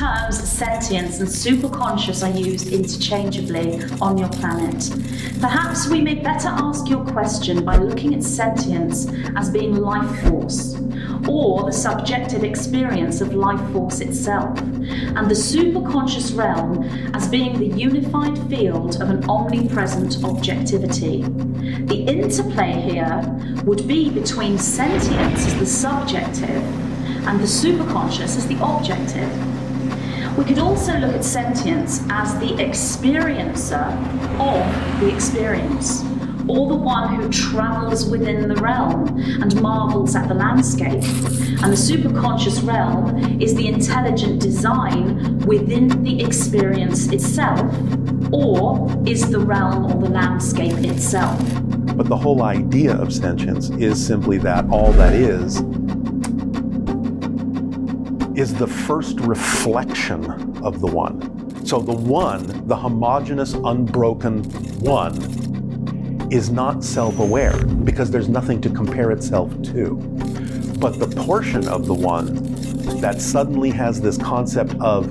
terms sentience and superconscious are used interchangeably on your planet. Perhaps we may better ask your question by looking at sentience as being life force, or the subjective experience of life force itself, and the superconscious realm as being the unified field of an omnipresent objectivity. The interplay here would be between sentience as the subjective and the superconscious as the objective. We could also look at sentience as the experiencer of the experience, or the one who travels within the realm and marvels at the landscape. And the superconscious realm is the intelligent design within the experience itself, or is the realm or the landscape itself. But the whole idea of sentience is simply that all that is the first reflection of the one. So the one, the homogeneous, unbroken one, is not self-aware because there's nothing to compare itself to. But the portion of the one that suddenly has this concept of,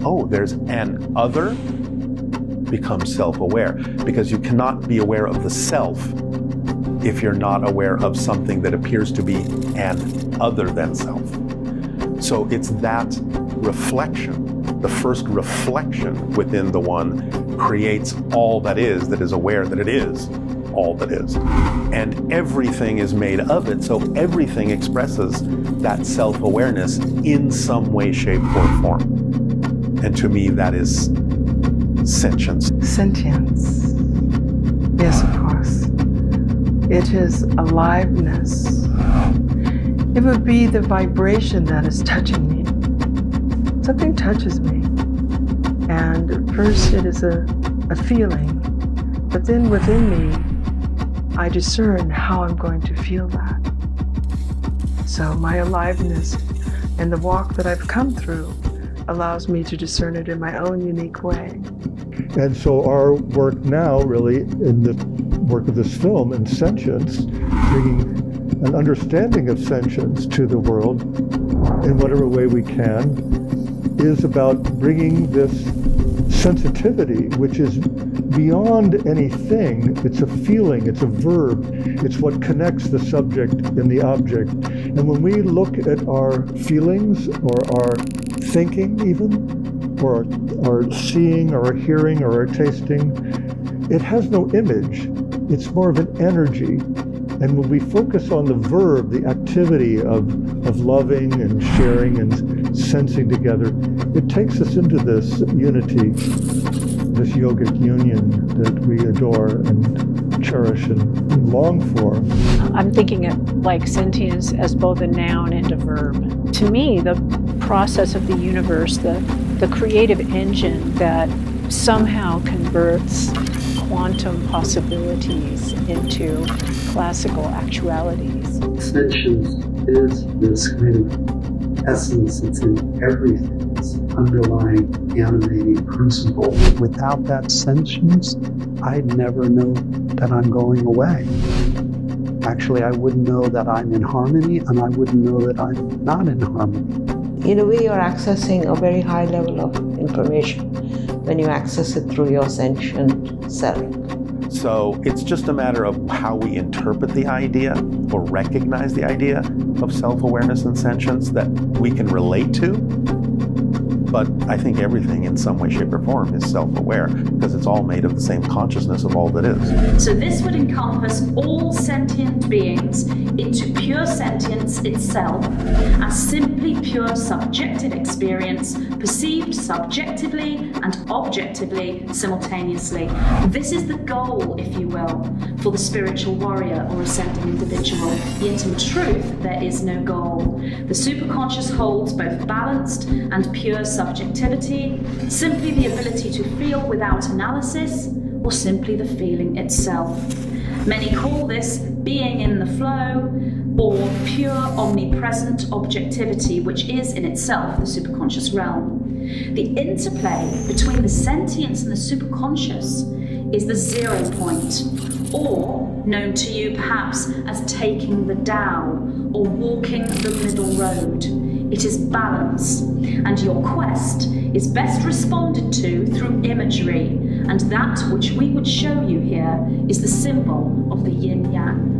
oh, there's an other, becomes self-aware, because you cannot be aware of the self if you're not aware of something that appears to be an other than self. So it's that reflection, the first reflection within the one creates all that is aware that it is all that is. And everything is made of it, so everything expresses that self-awareness in some way, shape, or form. And to me, that is sentience. Sentience. Yes, of course. It is aliveness. It would be the vibration that is touching me. Something touches me. And at first it is a feeling, but then within me, I discern how I'm going to feel that. So my aliveness and the walk that I've come through allows me to discern it in my own unique way. And so our work now, really, in the work of this film, in Sentience, bringing an understanding of sentience to the world in whatever way we can, is about bringing this sensitivity, which is beyond anything. It's a feeling, it's a verb, it's what connects the subject and the object. And when we look at our feelings or our thinking even, or our seeing or our hearing or our tasting, it has no image. It's more of an energy. And when we focus on the verb, the activity of loving and sharing and sensing together, it takes us into this unity, this yogic union that we adore and cherish and long for. I'm thinking of like sentience as both a noun and a verb. To me, the process of the universe, the creative engine that somehow converts quantum possibilities into classical actualities. Sentience is this kind of essence that's in everything, this underlying animating principle. Without that sentience, I'd never know that I'm going away. Actually, I wouldn't know that I'm in harmony, and I wouldn't know that I'm not in harmony. In a way, you're accessing a very high level of information when you access it through your sentient self. So it's just a matter of how we interpret the idea or recognize the idea of self-awareness and sentience that we can relate to. But I think everything in some way, shape, or form is self-aware because it's all made of the same consciousness of all that is. So this would encompass all sentient beings into pure sentience itself as simply pure subjective experience, perceived subjectively and objectively simultaneously. This is the goal, if you will, for the spiritual warrior or ascending individual. The intimate truth, there is no goal. The superconscious holds both balanced and pure subjectivity, simply the ability to feel without analysis, or simply the feeling itself. Many call this being in the flow, or pure omnipresent objectivity, which is in itself the superconscious realm. The interplay between the sentience and the superconscious is the 0 point, or known to you perhaps as taking the Tao or walking the middle road. It is balance, and your quest is best responded to through imagery, and that which we would show you here is the symbol of the yin-yang.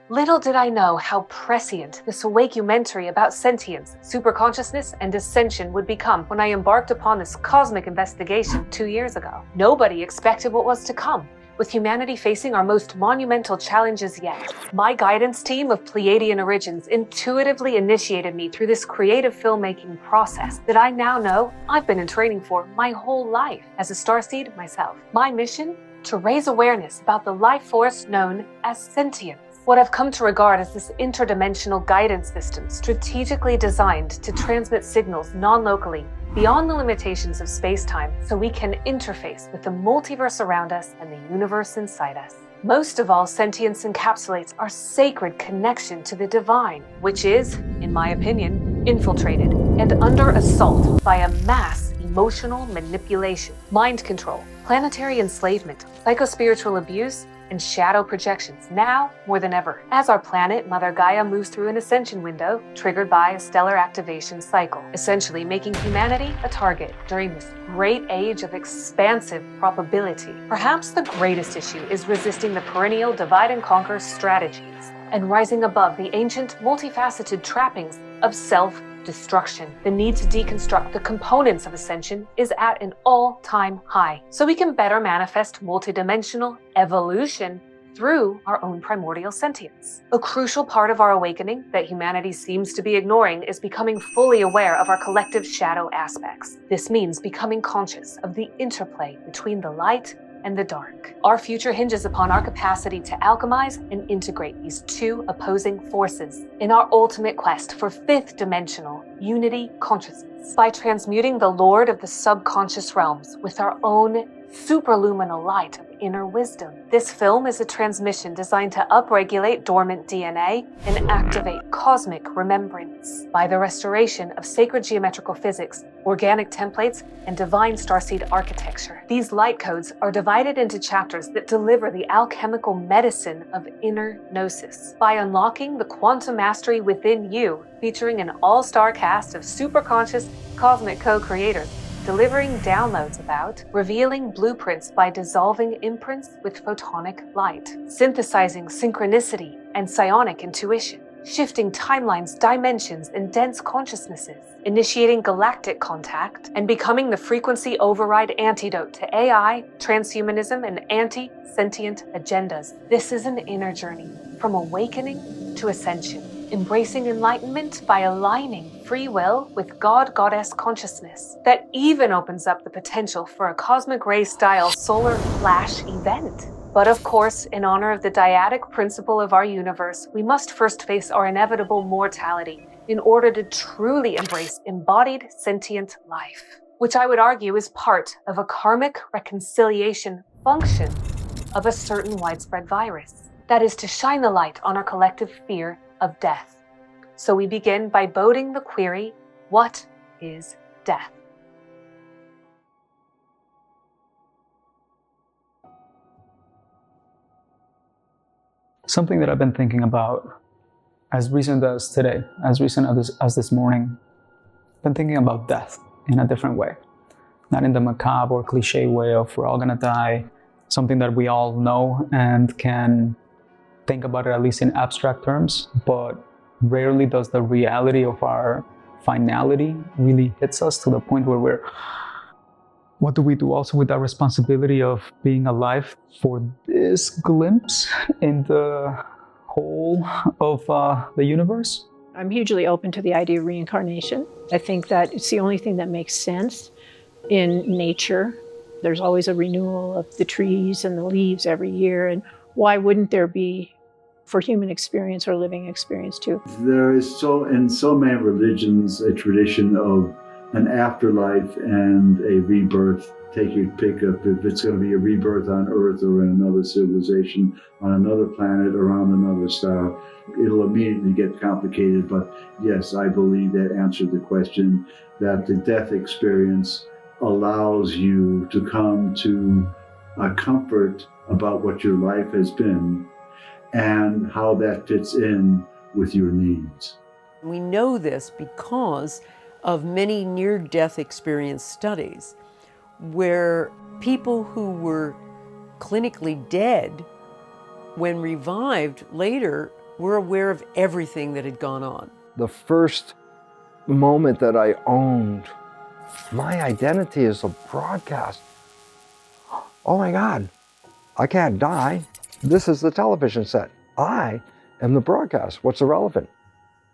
Little did I know how prescient this awakementary about sentience, superconsciousness, and ascension would become when I embarked upon this cosmic investigation 2 years ago. Nobody expected what was to come, with humanity facing our most monumental challenges yet. My guidance team of Pleiadian origins intuitively initiated me through this creative filmmaking process that I now know I've been in training for my whole life as a starseed myself. My mission? To raise awareness about the life force known as sentience. What I've come to regard as this interdimensional guidance system strategically designed to transmit signals non-locally beyond the limitations of space-time so we can interface with the multiverse around us and the universe inside us. Most of all, sentience encapsulates our sacred connection to the divine, which is, in my opinion, infiltrated and under assault by a mass emotional manipulation, mind control, planetary enslavement, psychospiritual abuse, and shadow projections now more than ever, as our planet, Mother Gaia, moves through an ascension window triggered by a stellar activation cycle, essentially making humanity a target during this great age of expansive probability. Perhaps the greatest issue is resisting the perennial divide and conquer strategies and rising above the ancient, multifaceted trappings of self-destruction. The need to deconstruct the components of ascension is at an all-time high, so we can better manifest multidimensional evolution through our own primordial sentience. A crucial part of our awakening that humanity seems to be ignoring is becoming fully aware of our collective shadow aspects. This means becoming conscious of the interplay between the light and the dark. Our future hinges upon our capacity to alchemize and integrate these two opposing forces in our ultimate quest for fifth dimensional unity consciousness by transmuting the Lord of the subconscious realms with our own superluminal light of inner wisdom. This film is a transmission designed to upregulate dormant DNA and activate cosmic remembrance by the restoration of sacred geometrical physics, organic templates, and divine starseed architecture. These light codes are divided into chapters that deliver the alchemical medicine of inner gnosis by unlocking the quantum mastery within you, featuring an all-star cast of superconscious cosmic co-creators delivering downloads about, revealing blueprints by dissolving imprints with photonic light, synthesizing synchronicity and psionic intuition, shifting timelines, dimensions, and dense consciousnesses, initiating galactic contact, and becoming the frequency override antidote to AI, transhumanism, and anti-sentient agendas. This is an inner journey from awakening to ascension, embracing enlightenment by aligning free will with God-Goddess consciousness that even opens up the potential for a cosmic ray-style solar flash event. But of course, in honor of the dyadic principle of our universe, we must first face our inevitable mortality in order to truly embrace embodied sentient life, which I would argue is part of a karmic reconciliation function of a certain widespread virus. That is to shine the light on our collective fear of death. So we begin by boding the query, what is death? Something that I've been thinking about as recent as today, as recent as this morning, I've been thinking about death in a different way. Not in the macabre or cliche way of we're all gonna die, something that we all know and can think about it at least in abstract terms, but rarely does the reality of our finality really hits us to the point where what do we do also with that responsibility of being alive for this glimpse in the whole of the universe? I'm hugely open to the idea of reincarnation. I think that it's the only thing that makes sense in nature. There's always a renewal of the trees and the leaves every year, and why wouldn't there be for human experience or living experience too. There is in so many religions a tradition of an afterlife and a rebirth. Take your pick of if it's going to be a rebirth on Earth or in another civilization, on another planet, around another star. It'll immediately get complicated, but yes, I believe that answered the question, that the death experience allows you to come to a comfort about what your life has been and how that fits in with your needs. We know this because of many near-death experience studies where people who were clinically dead, when revived later, were aware of everything that had gone on. The first moment that I owned my identity as a broadcast, oh my God, I can't die. This is the television set. I am the broadcast. What's irrelevant?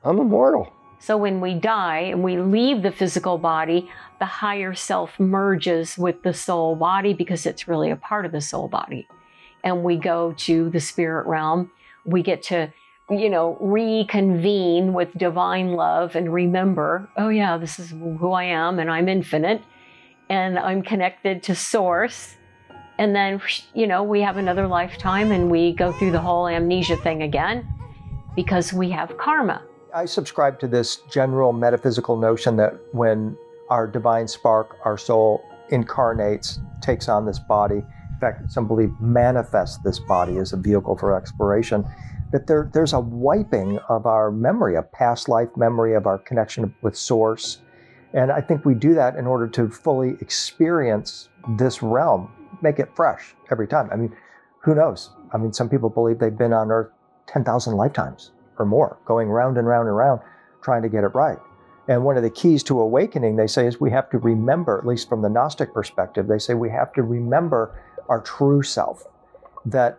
I'm immortal. So when we die and we leave the physical body, the higher self merges with the soul body because it's really a part of the soul body. And we go to the spirit realm. We get to, reconvene with divine love and remember, oh yeah, this is who I am and I'm infinite and I'm connected to source. And then, we have another lifetime and we go through the whole amnesia thing again because we have karma. I subscribe to this general metaphysical notion that when our divine spark, our soul, incarnates, takes on this body, in fact, some believe manifests this body as a vehicle for exploration, that there's a wiping of our memory, a past life memory of our connection with source. And I think we do that in order to fully experience this realm, make it fresh every time. I mean, who knows? I mean, some people believe they've been on Earth 10,000 lifetimes or more, going round and round and round, trying to get it right. And one of the keys to awakening, they say, is we have to remember, at least from the Gnostic perspective, they say we have to remember our true self. That,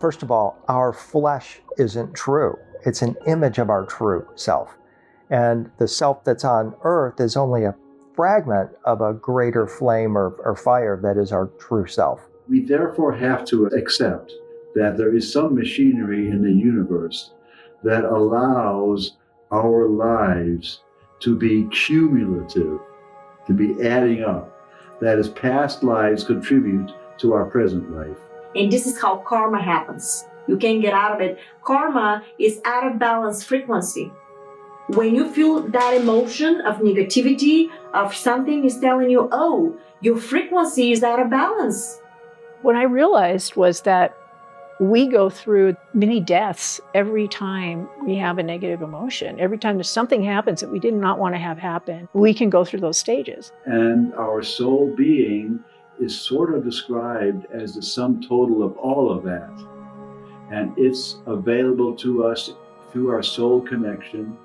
first of all, our flesh isn't true. It's an image of our true self. And the self that's on Earth is only a fragment of a greater flame or fire that is our true self. We therefore have to accept that there is some machinery in the universe that allows our lives to be cumulative, to be adding up. That is, past lives contribute to our present life. And this is how karma happens. You can't get out of it. Karma is out of balance frequency. When you feel that emotion of negativity, of something is telling you, oh, your frequency is out of balance. What I realized was that we go through many deaths every time we have a negative emotion. Every time something happens that we did not want to have happen, we can go through those stages. And our soul being is sort of described as the sum total of all of that. And it's available to us through our soul connection,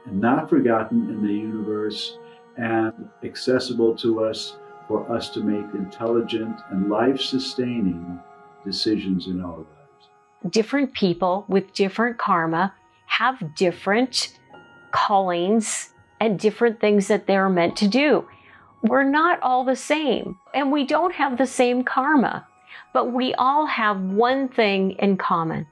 and not forgotten in the universe, and accessible to us for us to make intelligent and life-sustaining decisions in our lives. Different people with different karma have different callings and different things that they're meant to do. We're not all the same, and we don't have the same karma, but we all have one thing in common.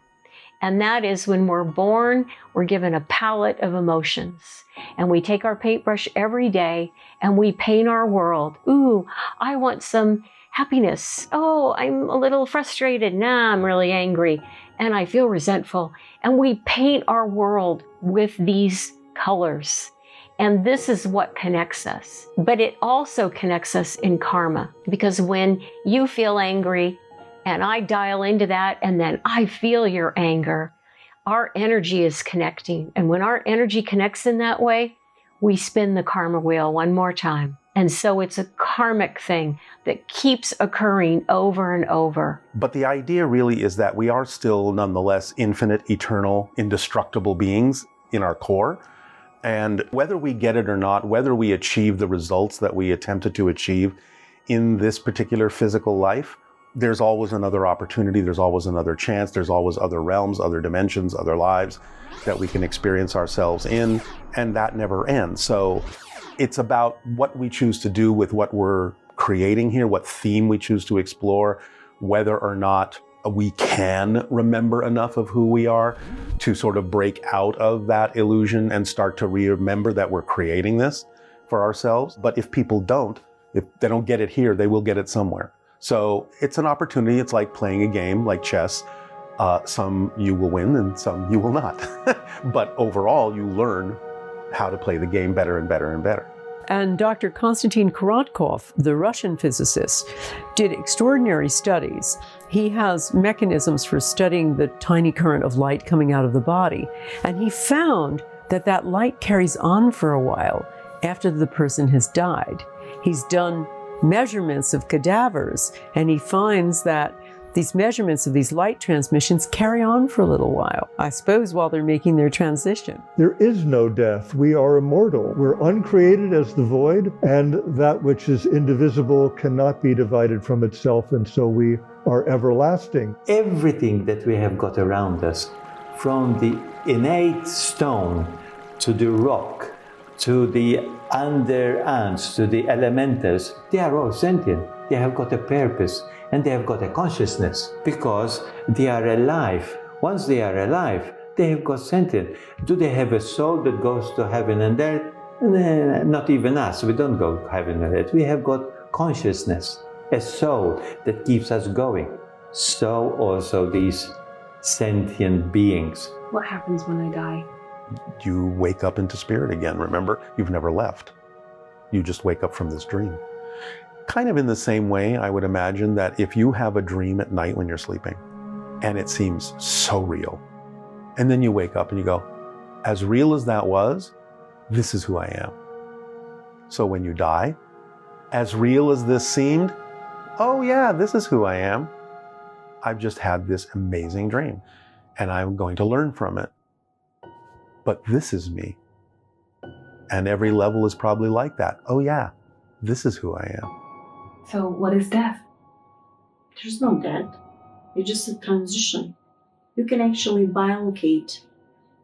And that is when we're born, we're given a palette of emotions. And we take our paintbrush every day and we paint our world. Ooh, I want some happiness. Oh, I'm a little frustrated. Nah, I'm really angry. And I feel resentful. And we paint our world with these colors. And this is what connects us. But it also connects us in karma. Because when you feel angry, and I dial into that, and then I feel your anger, our energy is connecting. And when our energy connects in that way, we spin the karma wheel one more time. And so it's a karmic thing that keeps occurring over and over. But the idea really is that we are still nonetheless infinite, eternal, indestructible beings in our core. And whether we get it or not, whether we achieve the results that we attempted to achieve in this particular physical life, there's always another opportunity, there's always another chance, there's always other realms, other dimensions, other lives that we can experience ourselves in, and that never ends. So it's about what we choose to do with what we're creating here, what theme we choose to explore, whether or not we can remember enough of who we are to sort of break out of that illusion and start to remember that we're creating this for ourselves. But if people don't, if they don't get it here, they will get it somewhere. So it's an opportunity. It's like playing a game like chess. Some you will win and some you will not. But overall, you learn how to play the game better and better and better. And Dr. Konstantin Korotkov, the Russian physicist, did extraordinary studies. He has mechanisms for studying the tiny current of light coming out of the body. And he found that that light carries on for a while after the person has died. He's done measurements of cadavers, and he finds that these measurements of these light transmissions carry on for a little while, I suppose while they're making their transition. There is no death. We are immortal. We're uncreated as the void, and that which is indivisible cannot be divided from itself, and so we are everlasting. Everything that we have got around us, from the innate stone to the rock, to the under ants, to the elementals, they are all sentient. They have got a purpose and they have got a consciousness because they are alive. Once they are alive, they have got sentient. Do they have a soul that goes to heaven and earth? Not even us. We don't go to heaven and earth. We have got consciousness, a soul that keeps us going. So also these sentient beings. What happens when I die? You wake up into spirit again, remember? You've never left. You just wake up from this dream. Kind of in the same way, I would imagine that if you have a dream at night when you're sleeping, and it seems so real, and then you wake up and you go, as real as that was, this is who I am. So when you die, as real as this seemed, oh yeah, this is who I am. I've just had this amazing dream, and I'm going to learn from it. But this is me. And every level is probably like that. Oh yeah, this is who I am. So what is death? There's no death. It's just a transition. You can actually bilocate.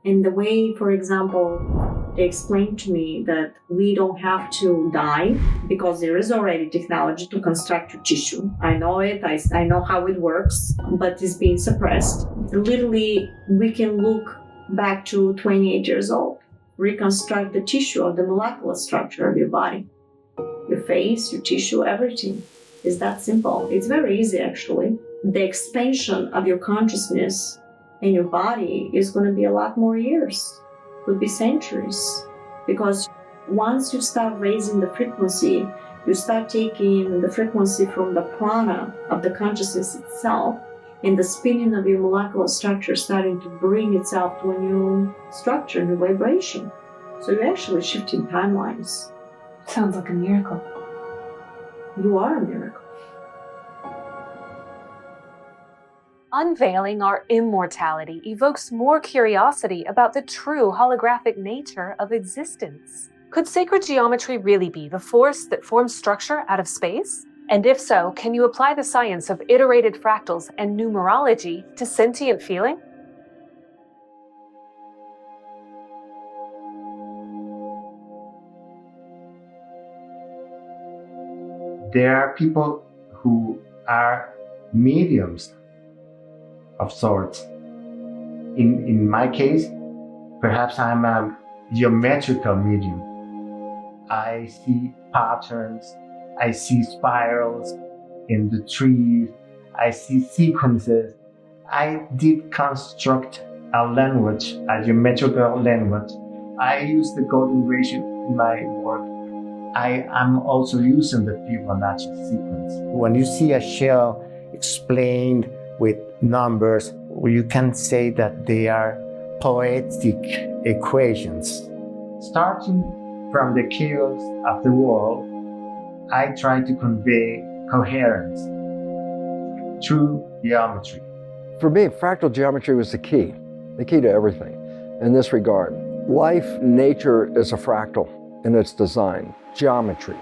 And the way, for example, they explained to me that we don't have to die because there is already technology to construct your tissue. I know it, I know how it works, but it's being suppressed. Literally, we can look back to 28 years old, reconstruct the tissue of the molecular structure of your body. Your face, your tissue, everything. It's that simple. It's very easy, actually. The expansion of your consciousness and your body is going to be a lot more years. Could be centuries. Because once you start raising the frequency, you start taking the frequency from the prana of the consciousness itself, and the spinning of your molecular structure starting to bring itself to a new structure, new vibration. So you're actually shifting timelines. Sounds like a miracle. You are a miracle. Unveiling our immortality evokes more curiosity about the true holographic nature of existence. Could sacred geometry really be the force that forms structure out of space? And if so, can you apply the science of iterated fractals and numerology to sentient feeling? There are people who are mediums of sorts. In my case, perhaps I'm a geometrical medium. I see patterns, I see spirals in the trees, I see sequences. I did construct a language, a geometrical language. I use the golden ratio in my work. I am also using the Fibonacci sequence. When you see a shell explained with numbers, you can say that they are poetic equations. Starting from the chaos of the world, I try to convey coherence through geometry. For me, fractal geometry was the key to everything in this regard. Life, nature is a fractal in its design. Geometry,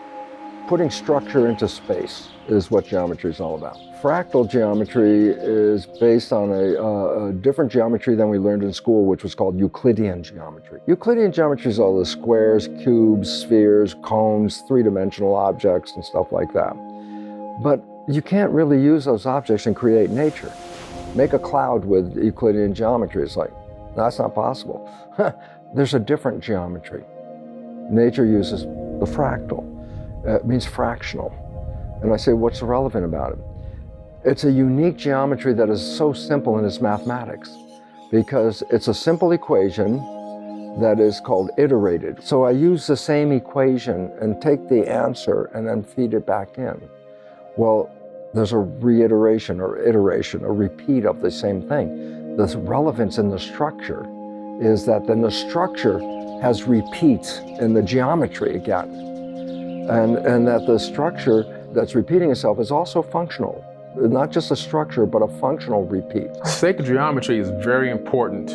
putting structure into space is what geometry is all about. Fractal geometry is based on a different geometry than we learned in school, which was called Euclidean geometry. Euclidean geometry is all the squares, cubes, spheres, cones, three-dimensional objects and stuff like that. But you can't really use those objects and create nature. make a cloud with Euclidean geometry. It's like, that's not possible. There's a different geometry. Nature uses the fractal. It means fractional. And I say, what's relevant about it? It's a unique geometry that is so simple in its mathematics, because it's a simple equation that is called iterated. So I use the same equation and take the answer and then feed it back in. Well, there's a reiteration or iteration, a repeat of the same thing. The relevance in the structure is that then the structure has repeats in the geometry again. And that the structure that's repeating itself is also functional. Not just a structure, but a functional repeat. Sacred geometry is very important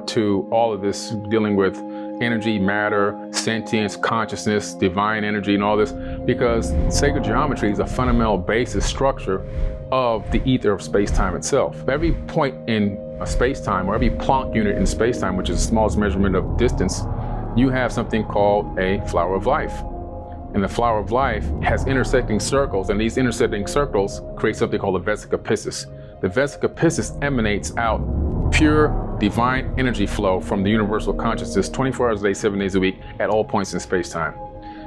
to all of this, dealing with energy, matter, sentience, consciousness, divine energy, and all this, because sacred geometry is a fundamental basis structure of the ether of space-time itself. Every point in a space-time, or every Planck unit in space-time, which is the smallest measurement of distance, you have something called a flower of life. And the flower of life has intersecting circles, and these intersecting circles create something called a vesica piscis. The vesica piscis emanates out pure divine energy flow from the universal consciousness 24 hours a day, 7 days a week, at all points in space-time.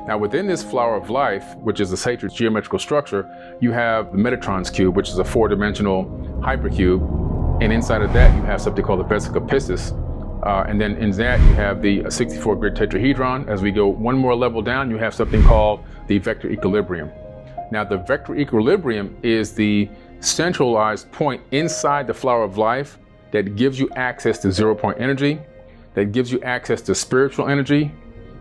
Now within this flower of life, which is a sacred geometrical structure, you have the Metatron's cube, which is a 4-dimensional hypercube. And inside of that, you have something called the vesica piscis. And then in that, you have the 64-grid tetrahedron. As we go one more level down, you have something called the vector equilibrium. Now, the vector equilibrium is the centralized point inside the flower of life that gives you access to zero-point energy, that gives you access to spiritual energy,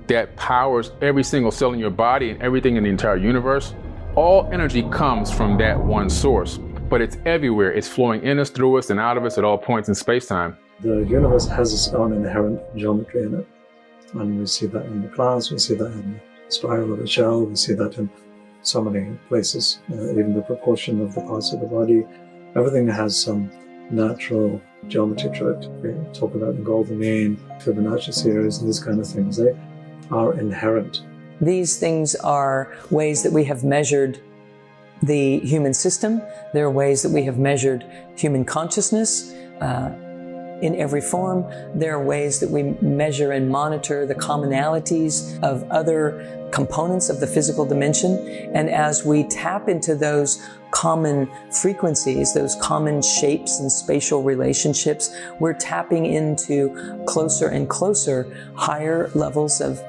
that powers every single cell in your body and everything in the entire universe. All energy comes from that one source, but it's everywhere. It's flowing in us, through us, and out of us at all points in space-time. The universe has its own inherent geometry in it. And we see that in the clouds, we see that in the spiral of the shell, we see that in so many places, even the proportion of the parts of the body. Everything has some natural geometry to it. We talk about the golden mean, Fibonacci series, and these kind of things. They are inherent. These things are ways that we have measured the human system. There are ways that we have measured human consciousness. In every form, there are ways that we measure and monitor the commonalities of other components of the physical dimension. And as we tap into those common frequencies, those common shapes and spatial relationships, we're tapping into closer and closer higher levels of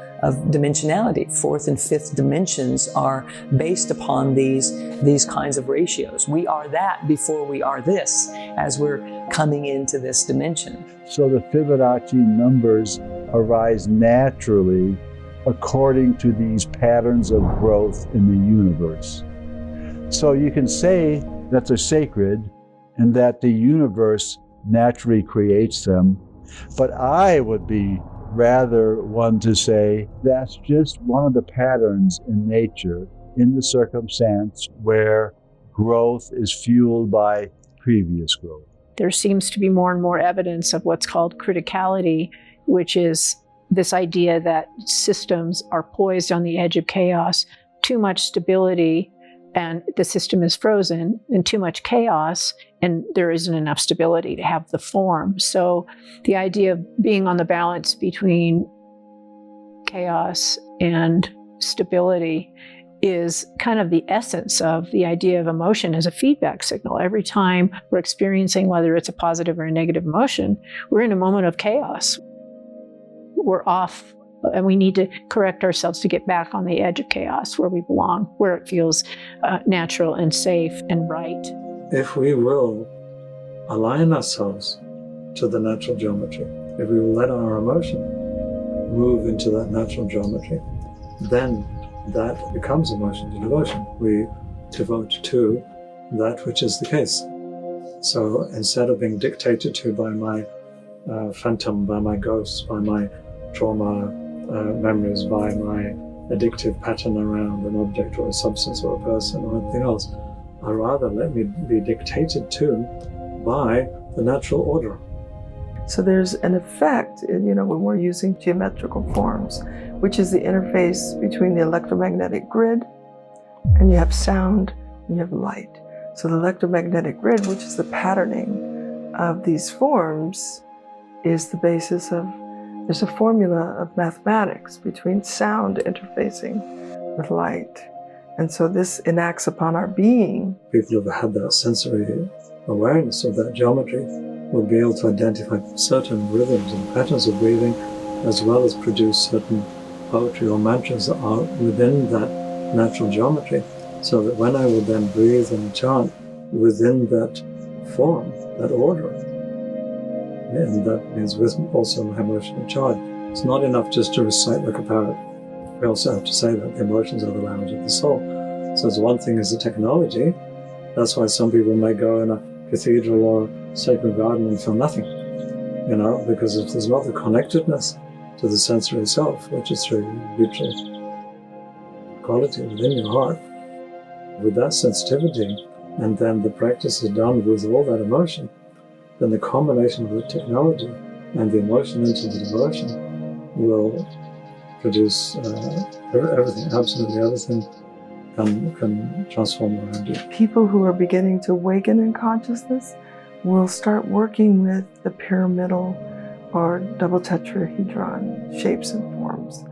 dimensionality. Fourth and fifth dimensions are based upon these kinds of ratios. We are that before we are this, as we're coming into this dimension. So the Fibonacci numbers arise naturally according to these patterns of growth in the universe. So you can say that they're sacred and that the universe naturally creates them, but I would be rather one to say that's just one of the patterns in nature, in the circumstance where growth is fueled by previous growth. There seems to be more and more evidence of what's called criticality, which is this idea that systems are poised on the edge of chaos. Too much stability and the system is frozen, and too much chaos and there isn't enough stability to have the form. So the idea of being on the balance between chaos and stability is kind of the essence of the idea of emotion as a feedback signal. Every time we're experiencing, whether it's a positive or a negative emotion, we're in a moment of chaos. We're off, and we need to correct ourselves to get back on the edge of chaos where we belong, where it feels natural and safe and right. If we will align ourselves to the natural geometry, if we will let our emotion move into that natural geometry, then that becomes emotion to devotion. We devote to that which is the case. So instead of being dictated to by my phantom, by my ghosts, by my trauma memories, by my addictive pattern around an object or a substance or a person or anything else, or rather let me be dictated to by the natural order. So there's an effect, when we're using geometrical forms, which is the interface between the electromagnetic grid, and you have sound and you have light. So the electromagnetic grid, which is the patterning of these forms is the basis of, there's a formula of mathematics between sound interfacing with light. And so this enacts upon our being. People who've had that sensory awareness of that geometry will be able to identify certain rhythms and patterns of breathing, as well as produce certain poetry or mantras that are within that natural geometry, so that when I will then breathe and chant within that form, that order, and that means with also my emotional charge. It's not enough just to recite like a parrot. We also have to say that the emotions are the language of the soul. So it's one thing is the technology. That's why some people may go in a cathedral or sacred garden and feel nothing, because if there's not the connectedness to the sensory self, which is through mutual quality within your heart, with that sensitivity, and then the practice is done with all that emotion, then the combination of the technology and the emotion into the devotion will produce everything, absolutely everything can transform around you. People who are beginning to awaken in consciousness will start working with the pyramidal or double tetrahedron shapes and forms.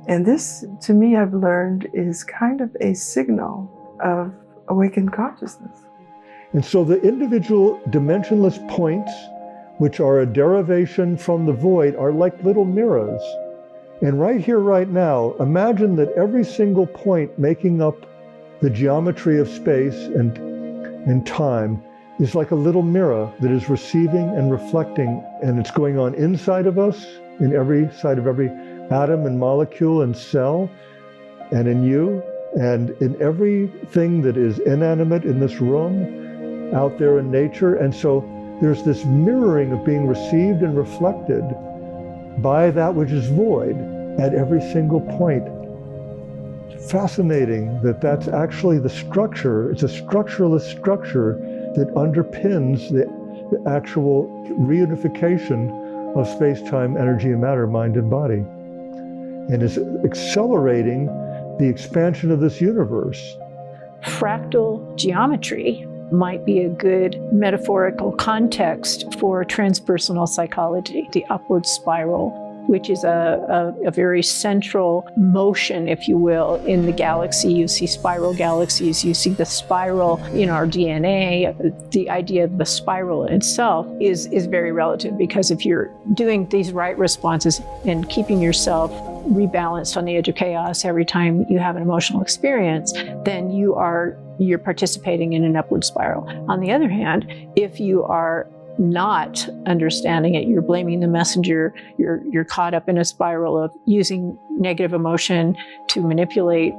And this, to me, I've learned, is kind of a signal of awakened consciousness. And so the individual dimensionless points, which are a derivation from the void, are like little mirrors. And right here, right now, imagine that every single point making up the geometry of space and time is like a little mirror that is receiving and reflecting, and it's going on inside of us, in every side of every atom and molecule and cell, and in you, and in everything that is inanimate in this room, out there in nature. And so there's this mirroring of being received and reflected by that which is void at every single point. It's fascinating that that's actually the structure. It's a structuralist structure that underpins the actual reunification of space-time, energy and matter, mind and body, and is accelerating the expansion of this universe. Fractal geometry might be a good metaphorical context for transpersonal psychology, the upward spiral, which is a very central motion, if you will, in the galaxy. You see spiral galaxies, you see the spiral in our DNA. The idea of the spiral itself is very relative, because if you're doing these right responses and keeping yourself rebalanced on the edge of chaos every time you have an emotional experience, then you're participating in an upward spiral. On the other hand, if you are not understanding it, you're blaming the messenger, you're caught up in a spiral of using negative emotion to manipulate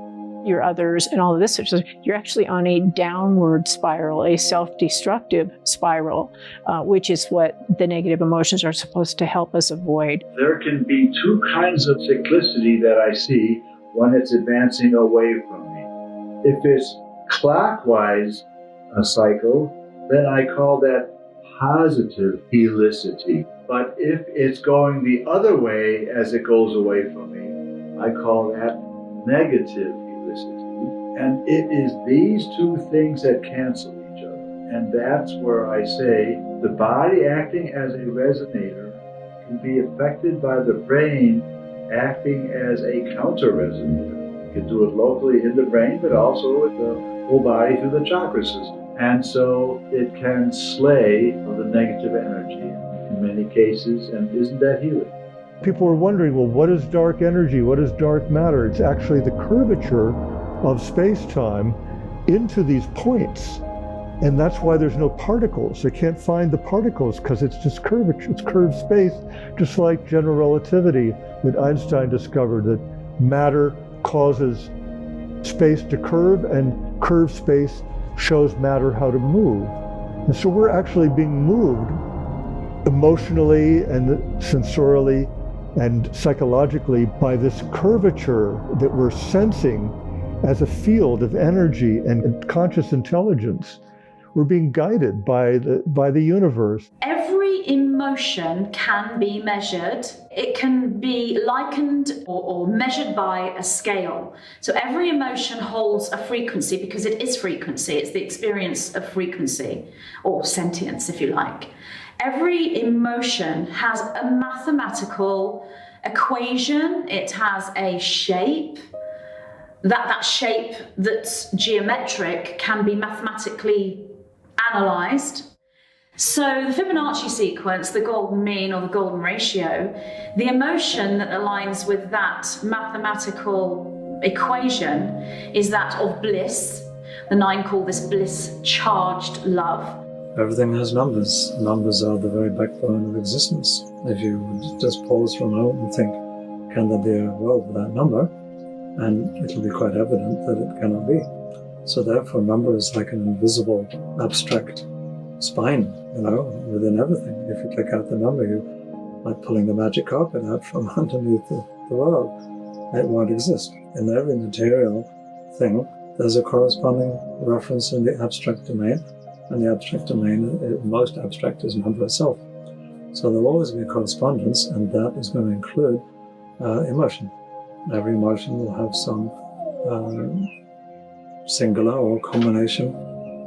your others and all of this, you're actually on a downward spiral, a self-destructive spiral, which is what the negative emotions are supposed to help us avoid. There can be two kinds of cyclicity that I see when it's advancing away from me. If it's clockwise a cycle, then I call that positive helicity. But if it's going the other way as it goes away from me, I call that negative helicity. And it is these two things that cancel each other. And that's where I say the body acting as a resonator can be affected by the brain acting as a counter-resonator. You can do it locally in the brain, but also with the whole body through the chakra system. And so it can slay the negative energy in many cases, and isn't that healing? People are wondering, well, what is dark energy? What is dark matter? It's actually the curvature of space-time into these points. And that's why there's no particles. They can't find the particles because it's just curvature. It's curved space, just like general relativity that Einstein discovered, that matter causes space to curve, and curved space shows matter how to move. And so we're actually being moved emotionally and sensorially and psychologically by this curvature that we're sensing as a field of energy and conscious intelligence. We're being guided by the universe. Every emotion can be measured. It can be likened or measured by a scale. So every emotion holds a frequency because it is frequency. It's the experience of frequency, or sentience, if you like. Every emotion has a mathematical equation. It has a shape. That shape that's geometric can be mathematically analysed. So the Fibonacci sequence, the golden mean or the golden ratio, the emotion that aligns with that mathematical equation is that of bliss. The 9 call this bliss-charged love. Everything has numbers. Numbers are the very backbone of existence. If you would just pause for a moment and think, can there be a world without number? And it'll be quite evident that it cannot be. So therefore, number is like an invisible, abstract spine, within everything. If you take out the number, you're like pulling the magic carpet out from underneath the world. It won't exist. In every material thing, there's a corresponding reference in the abstract domain, and the abstract domain, most abstract, is number itself. So there'll always be a correspondence, and that is going to include emotion. Every emotion will have some singular or combination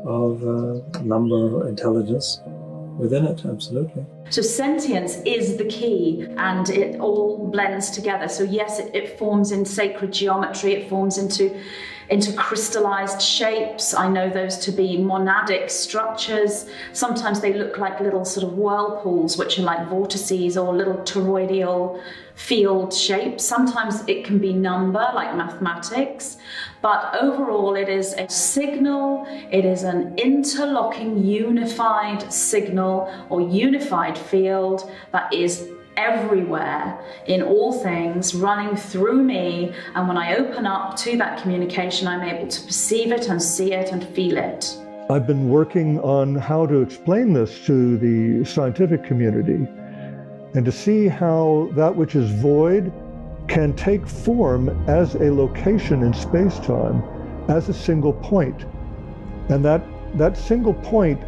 of number intelligence within it, absolutely. So sentience is the key, and it all blends together. So yes, it forms in sacred geometry, it forms into crystallized shapes. I know those to be monadic structures. Sometimes they look like little sort of whirlpools, which are like vortices or little toroidal field shapes. Sometimes it can be number, like mathematics, but overall it is a signal, it is an interlocking unified signal or unified field that is everywhere in all things, running through me, and when I open up to that communication, I'm able to perceive it and see it and feel it. I've been working on how to explain this to the scientific community and to see how that which is void can take form as a location in space-time, as a single point. And that single point,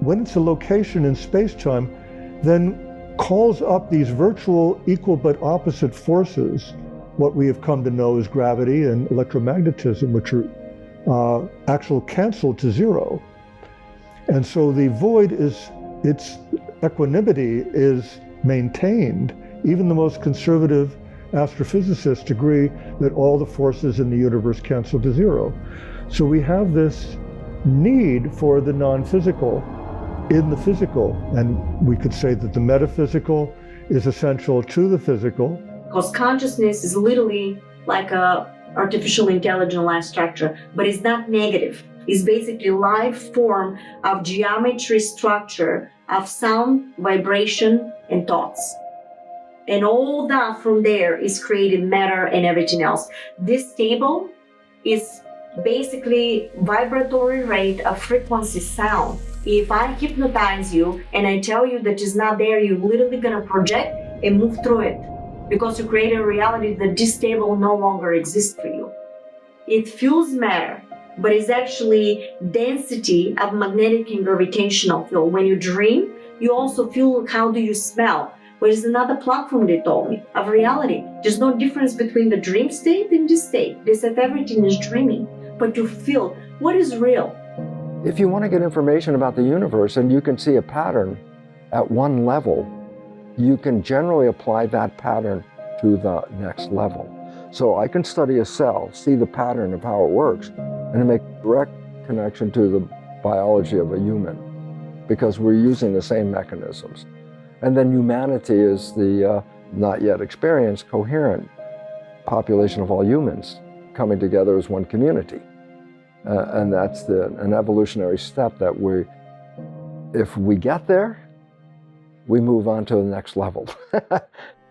when it's a location in space-time, then calls up these virtual equal but opposite forces, what we have come to know as gravity and electromagnetism, which are actual canceled to zero. And so the void its equanimity is maintained. Even the most conservative astrophysicists agree that all the forces in the universe cancel to zero. So we have this need for the non-physical in the physical, and we could say that the metaphysical is essential to the physical. Because consciousness is literally like a artificial intelligent life structure, but it's not negative. It's basically life form of geometry structure of sound, vibration, and thoughts. And all that from there is created matter and everything else. This table is basically vibratory rate of frequency sound. If I hypnotize you and I tell you that it's not there, you're literally gonna project and move through it because you create a reality that this table no longer exists for you. It feels matter, but it's actually density of magnetic and gravitational field. When you dream, you also feel how do you smell, which is another platform they told me of reality. There's no difference between the dream state and this state. They said everything is dreaming, but you feel what is real. If you want to get information about the universe and you can see a pattern at one level, you can generally apply that pattern to the next level. So I can study a cell, see the pattern of how it works, and make a direct connection to the biology of a human, because we're using the same mechanisms. And then humanity is the not yet experienced, coherent population of all humans coming together as one community. And that's an evolutionary step that if we get there, we move on to the next level.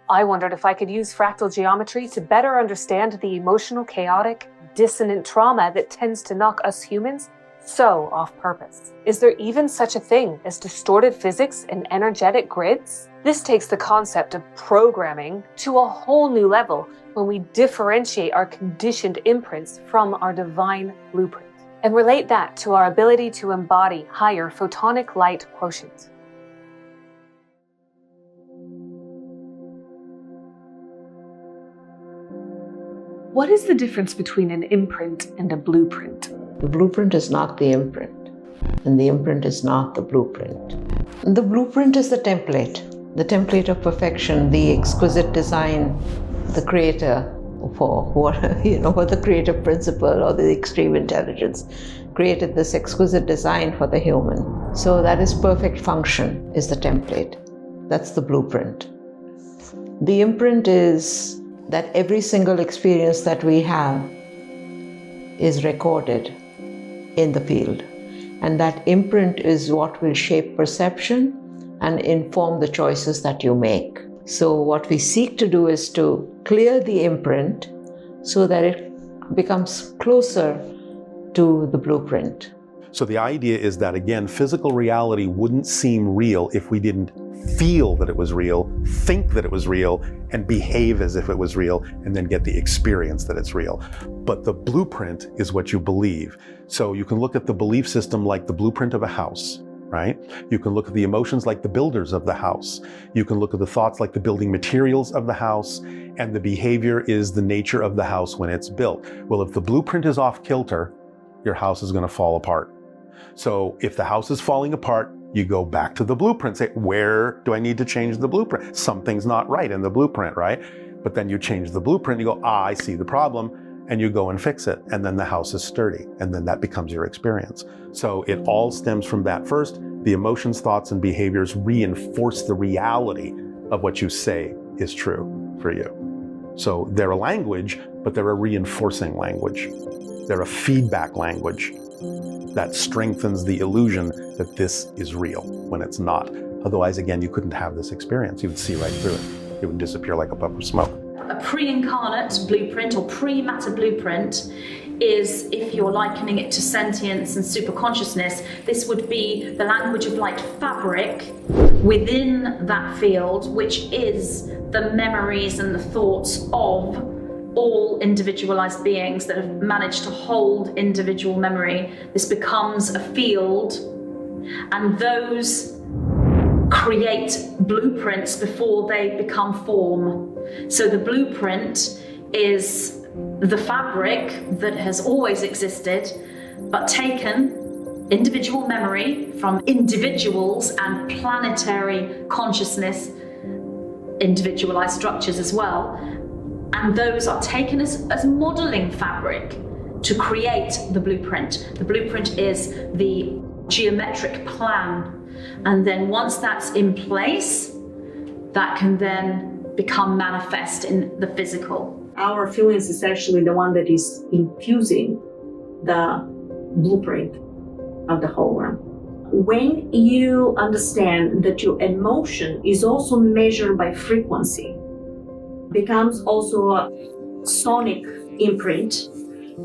I wondered if I could use fractal geometry to better understand the emotional, chaotic, dissonant trauma that tends to knock us humans so off purpose. Is there even such a thing as distorted physics and energetic grids? This takes the concept of programming to a whole new level when we differentiate our conditioned imprints from our divine blueprint and relate that to our ability to embody higher photonic light quotient. What is the difference between an imprint and a blueprint? The blueprint is not the imprint. And the imprint is not the blueprint. The blueprint is the template of perfection, the exquisite design, the creator for what, what the creative principle or the extreme intelligence created this exquisite design for the human. So that is perfect function, is the template. That's the blueprint. The imprint is that every single experience that we have is recorded in the field. And that imprint is what will shape perception and inform the choices that you make. So what we seek to do is to clear the imprint so that it becomes closer to the blueprint. So the idea is that, again, physical reality wouldn't seem real if we didn't feel that it was real, think that it was real, and behave as if it was real, and then get the experience that it's real. But the blueprint is what you believe. So you can look at the belief system like the blueprint of a house, right? You can look at the emotions like the builders of the house. You can look at the thoughts like the building materials of the house, and the behavior is the nature of the house when it's built. Well, if the blueprint is off kilter, your house is going to fall apart. So if the house is falling apart, you go back to the blueprint, say, where do I need to change the blueprint? Something's not right in the blueprint, right? But then you change the blueprint, you go, I see the problem, and you go and fix it. And then the house is sturdy, and then that becomes your experience. So it all stems from that first. The emotions, thoughts, and behaviors reinforce the reality of what you say is true for you. So they're a language, but they're a reinforcing language. They're a feedback language that strengthens the illusion that this is real when it's not. Otherwise, again, you couldn't have this experience. You would see right through it. It would disappear like a puff of smoke. A pre-incarnate blueprint or pre-matter blueprint is, if you're likening it to sentience and superconsciousness, this would be the language of light fabric within that field, which is the memories and the thoughts of all individualized beings that have managed to hold individual memory. This becomes a field, and those create blueprints before they become form. So the blueprint is the fabric that has always existed, but taken individual memory from individuals and planetary consciousness, individualized structures as well, and those are taken as modeling fabric to create the blueprint. The blueprint is the geometric plan. And then once that's in place, that can then become manifest in the physical. Our feelings is actually the one that is infusing the blueprint of the hologram. When you understand that your emotion is also measured by frequency, becomes also a sonic imprint,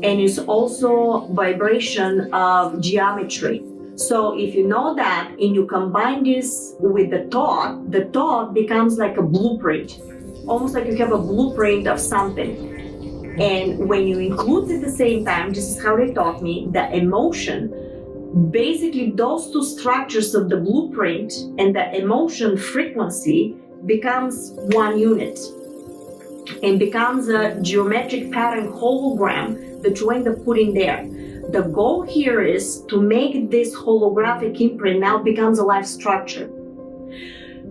and is also vibration of geometry. So if you know that and you combine this with the thought becomes like a blueprint, almost like you have a blueprint of something. And when you include at the same time, this is how they taught me, the emotion, basically those two structures of the blueprint and the emotion frequency becomes one unit and becomes a geometric pattern hologram that you end up putting there. The goal here is to make this holographic imprint now becomes a life structure.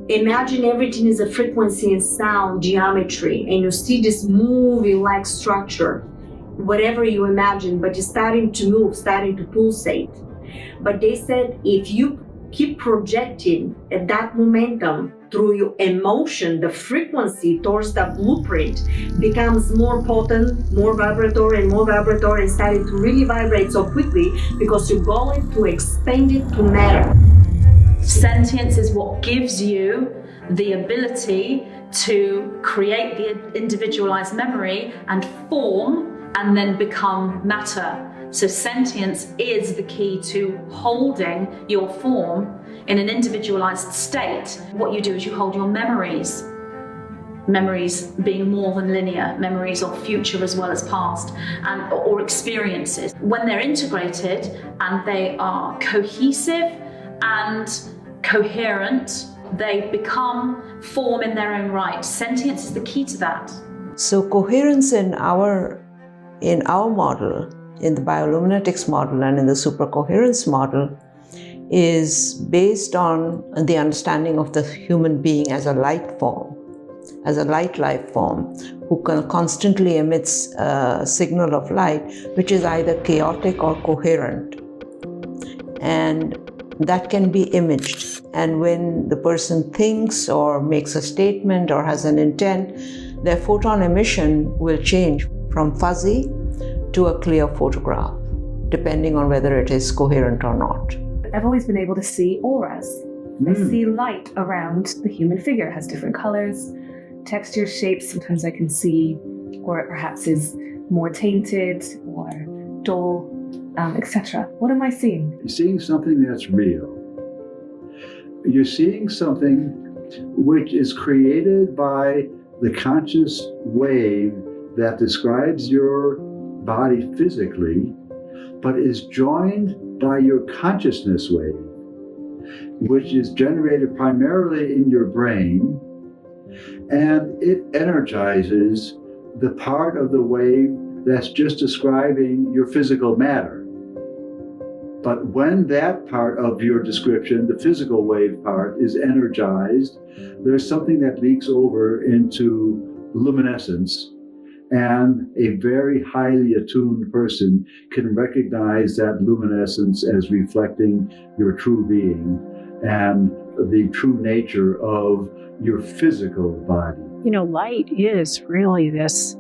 Imagine everything is a frequency and sound geometry, and you see this moving like structure, whatever you imagine, but it's starting to move, starting to pulsate. But they said if you keep projecting at that momentum through your emotion, the frequency towards the blueprint becomes more potent, more vibratory, and starting to really vibrate so quickly because you're going to expand it to matter. Sentience is what gives you the ability to create the individualized memory and form and then become matter. So sentience is the key to holding your form in an individualized state. What you do is you hold your memories. Memories being more than linear, memories of future as well as past, or experiences. When they're integrated and they are cohesive and coherent, they become form in their own right. Sentience is the key to that. So coherence in our model, in the bioluminetics model and in the supercoherence model, is based on the understanding of the human being as a light form, as a life form, who constantly emits a signal of light, which is either chaotic or coherent. And that can be imaged. And when the person thinks or makes a statement or has an intent, their photon emission will change from fuzzy to a clear photograph, depending on whether it is coherent or not. I've always been able to see auras. I see light around the human figure. It has different colors, textures, shapes. Sometimes I can see, or it perhaps is more tainted or dull, etc. What am I seeing? You're seeing something that's real. You're seeing something which is created by the conscious wave that describes your body physically, but is joined by your consciousness wave, which is generated primarily in your brain, and it energizes the part of the wave that's just describing your physical matter. But when that part of your description, the physical wave part, is energized, there's something that leaks over into luminescence, and a very highly attuned person can recognize that luminescence as reflecting your true being and the true nature of your physical body. You know, light is really this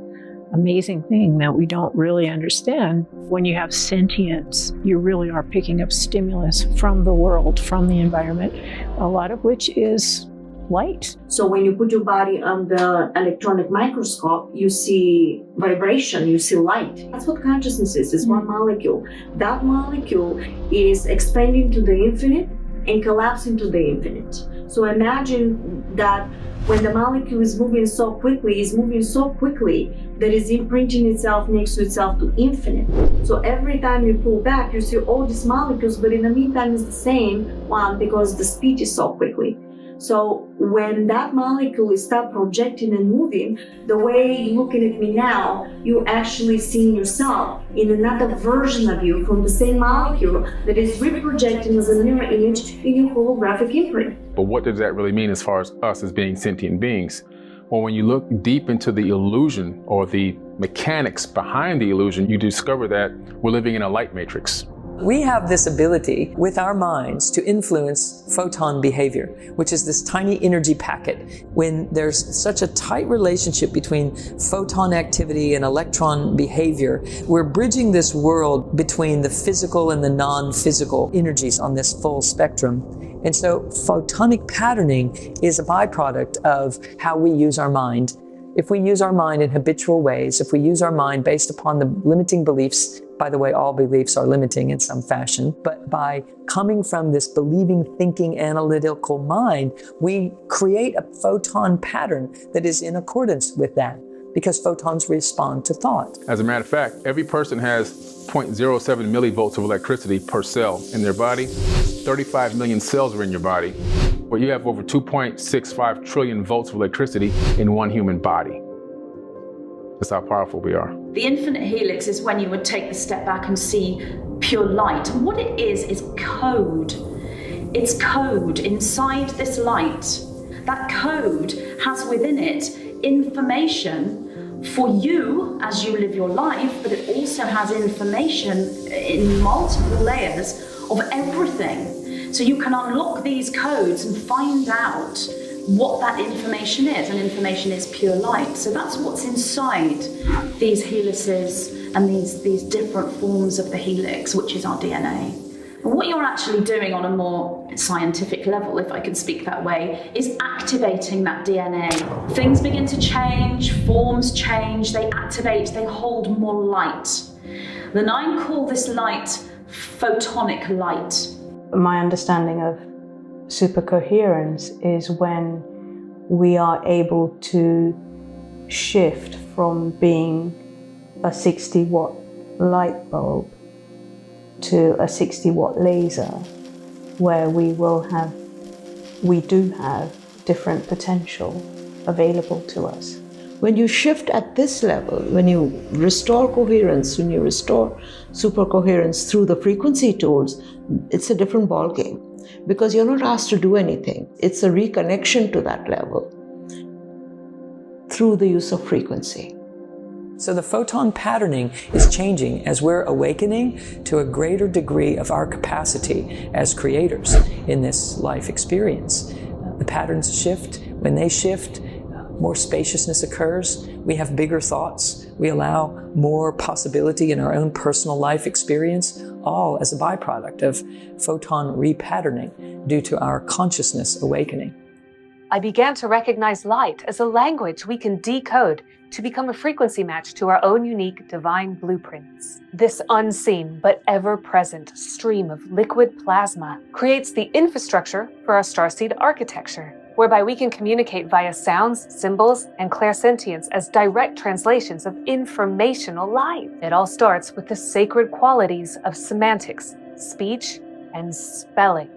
amazing thing that we don't really understand. When you have sentience, you really are picking up stimulus from the world, from the environment, a lot of which is light. So when you put your body under the electronic microscope, you see vibration, you see light. That's what consciousness is. It's one molecule. That molecule is expanding to the infinite and collapsing to the infinite. So imagine that when the molecule is moving so quickly, that it's imprinting itself next to itself to infinite. So every time you pull back, you see all these molecules, but in the meantime it's the same one because the speed is so quickly. So when that molecule is start projecting and moving, the way you're looking at me now, you actually seeing yourself in another version of you from the same molecule that is reprojecting as a mirror image in your holographic imprint. But what does that really mean as far as us as being sentient beings? Well, when you look deep into the illusion or the mechanics behind the illusion, you discover that we're living in a light matrix. We have this ability with our minds to influence photon behavior, which is this tiny energy packet. When there's such a tight relationship between photon activity and electron behavior, we're bridging this world between the physical and the non-physical energies on this full spectrum. And so photonic patterning is a byproduct of how we use our mind. If we use our mind in habitual ways, if we use our mind based upon the limiting beliefs, by the way, all beliefs are limiting in some fashion, but by coming from this believing, thinking, analytical mind, we create a photon pattern that is in accordance with that, because photons respond to thought. As a matter of fact, every person has 0.07 millivolts of electricity per cell in their body. 35 million cells are in your body, but you have over 2.65 trillion volts of electricity in one human body. That's how powerful we are. The infinite helix is when you would take the step back and see pure light. And what it is code. It's code inside this light. That code has within it information for you as you live your life, but it also has information in multiple layers of everything. So you can unlock these codes and find out what that information is, and information is pure light. So that's what's inside these helices and these different forms of the helix, which is our DNA. And what you're actually doing on a more scientific level, if I can speak that way, is activating that DNA. Things begin to change, forms change, they activate, they hold more light. The Nine call this light photonic light. My understanding of supercoherence is when we are able to shift from being a 60-watt light bulb to a 60-watt laser, where we do have different potential available to us. When you shift at this level, when you restore coherence, when you restore supercoherence through the frequency tools, it's a different ballgame because you're not asked to do anything. It's a reconnection to that level through the use of frequency. So the photon patterning is changing as we're awakening to a greater degree of our capacity as creators in this life experience. The patterns shift. When they shift, more spaciousness occurs. We have bigger thoughts. We allow more possibility in our own personal life experience, all as a byproduct of photon repatterning due to our consciousness awakening. I began to recognize light as a language we can decode to become a frequency match to our own unique divine blueprints. This unseen but ever-present stream of liquid plasma creates the infrastructure for our Starseed architecture, whereby we can communicate via sounds, symbols, and clairsentience as direct translations of informational life. It all starts with the sacred qualities of semantics, speech, and spelling.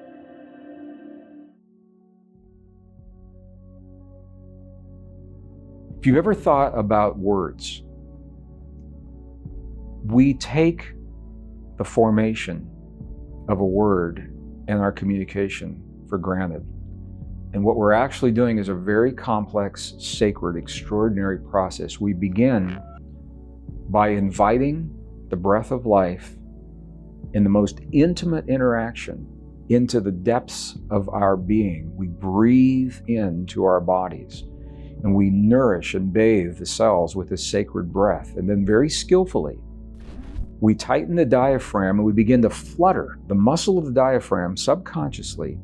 If you've ever thought about words, we take the formation of a word in our communication for granted. And what we're actually doing is a very complex, sacred, extraordinary process. We begin by inviting the breath of life in the most intimate interaction into the depths of our being. We breathe into our bodies and we nourish and bathe the cells with this sacred breath. And then very skillfully, we tighten the diaphragm and we begin to flutter the muscle of the diaphragm subconsciously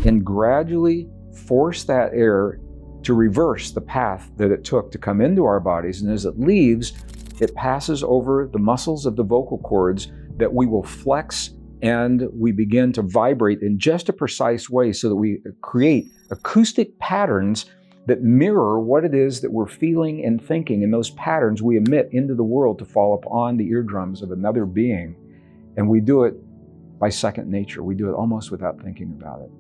and gradually force that air to reverse the path that it took to come into our bodies. And as it leaves, it passes over the muscles of the vocal cords that we will flex, and we begin to vibrate in just a precise way so that we create acoustic patterns that mirror what it is that we're feeling and thinking. And those patterns we emit into the world to fall upon the eardrums of another being. And we do it by second nature. We do it almost without thinking about it.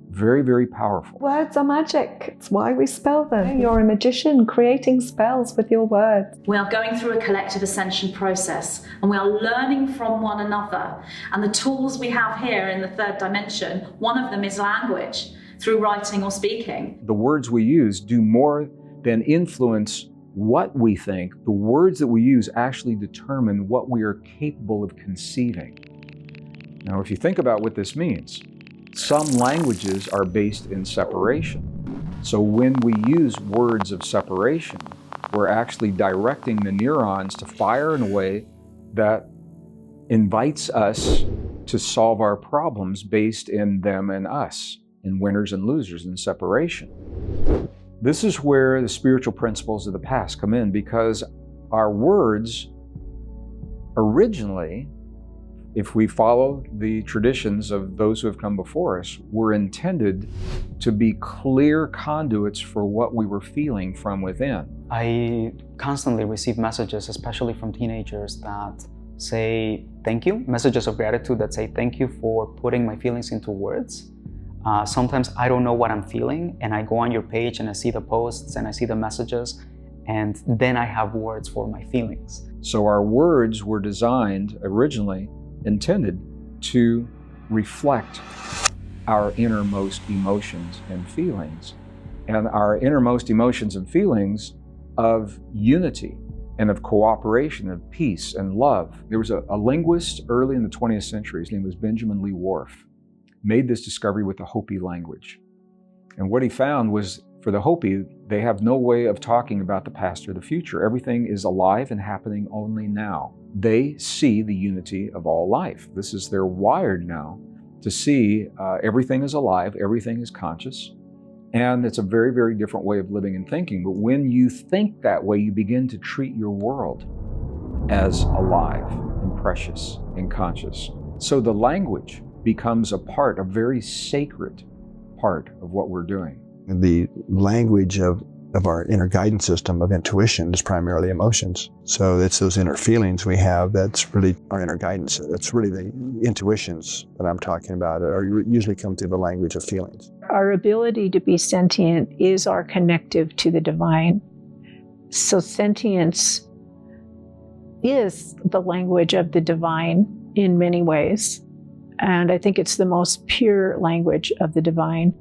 Very, very powerful. Words are magic. It's why we spell them. You're a magician creating spells with your words. We are going through a collective ascension process and we are learning from one another. And the tools we have here in the third dimension, one of them is language, through writing or speaking. The words we use do more than influence what we think. The words that we use actually determine what we are capable of conceiving. Now, if you think about what this means, some languages are based in separation. So when we use words of separation, we're actually directing the neurons to fire in a way that invites us to solve our problems based in them and us, in winners and losers, in separation. This is where the spiritual principles of the past come in, because our words originally, if we follow the traditions of those who have come before us, were intended to be clear conduits for what we were feeling from within. I constantly receive messages, especially from teenagers, that say thank you, messages of gratitude that say thank you for putting my feelings into words. Sometimes I don't know what I'm feeling, and I go on your page and I see the posts and I see the messages, and then I have words for my feelings. So our words were designed originally, intended to reflect our innermost emotions and feelings, and our innermost emotions and feelings of unity and of cooperation, of peace and love. There was a linguist early in the 20th century, his name was Benjamin Lee Whorf, made this discovery with the Hopi language. And what he found was, for the Hopi, they have no way of talking about the past or the future. Everything is alive and happening only now. They see the unity of all life. They're wired now to see everything is alive, everything is conscious, and it's a very, very different way of living and thinking. But when you think that way, you begin to treat your world as alive and precious and conscious. So the language becomes a very sacred part of what we're doing. The language of our inner guidance system of intuition is primarily emotions. So it's those inner feelings we have that's really our inner guidance. That's really the intuitions that I'm talking about, are usually come through the language of feelings. Our ability to be sentient is our connective to the divine. So sentience is the language of the divine in many ways. And I think it's the most pure language of the divine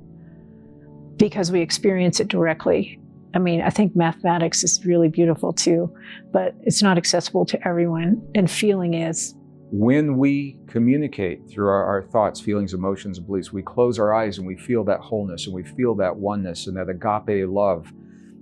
because we experience it directly. I mean, I think mathematics is really beautiful too, but it's not accessible to everyone, and feeling is. When we communicate through our thoughts, feelings, emotions, and beliefs, we close our eyes and we feel that wholeness and we feel that oneness and that agape love,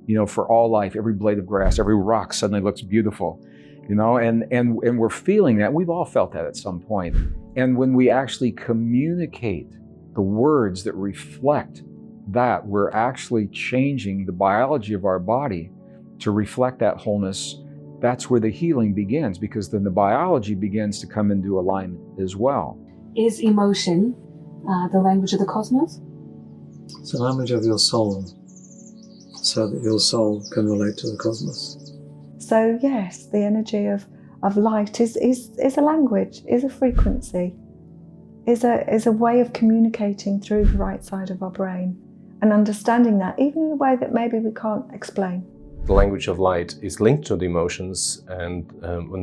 you know, for all life. Every blade of grass, every rock suddenly looks beautiful, you know, and we're feeling that. We've all felt that at some point. And when we actually communicate the words that reflect that, we're actually changing the biology of our body to reflect that wholeness. That's where the healing begins, because then the biology begins to come into alignment as well. Is emotion the language of the cosmos? It's the language of your soul, so that your soul can relate to the cosmos. So yes, the energy of light is a language, is a frequency, is a way of communicating through the right side of our brain and understanding that, even in a way that maybe we can't explain. The language of light is linked to the emotions, and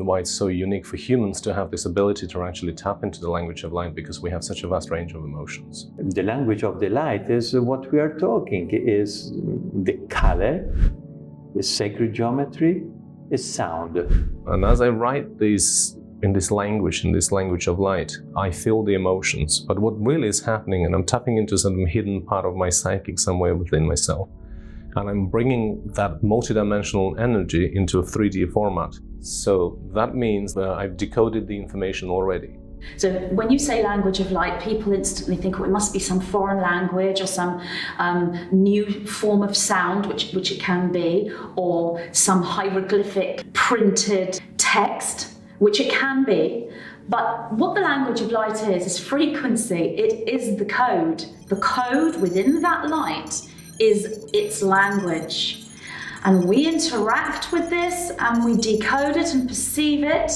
why it's so unique for humans to have this ability to actually tap into the language of light, because we have such a vast range of emotions. The language of the light is what we are talking, is the color, is sacred geometry, is sound. And as I write this in this language of light, I feel the emotions. But what really is happening, and I'm tapping into some hidden part of my psychic somewhere within myself, and I'm bringing that multidimensional energy into a 3D format. So that means that I've decoded the information already. So when you say language of light, people instantly think, oh, it must be some foreign language or some new form of sound, which it can be, or some hieroglyphic printed text, which it can be. But what the language of light is frequency. It is the code. The code within that light is its language. And we interact with this and we decode it and perceive it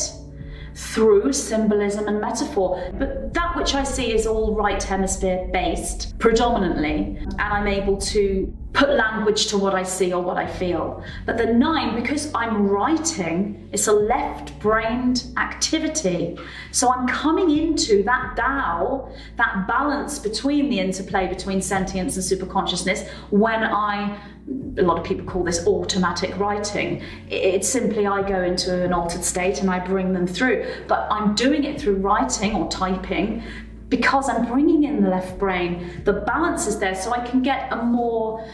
through symbolism and metaphor. But that which I see is all right hemisphere based predominantly, and I'm able to put language to what I see or what I feel. But the 9, because I'm writing, it's a left-brained activity. So I'm coming into that Tao, that balance between the interplay between sentience and superconsciousness when a lot of people call this automatic writing. It's simply I go into an altered state and I bring them through. But I'm doing it through writing or typing because I'm bringing in the left brain. The balance is there, so I can get a more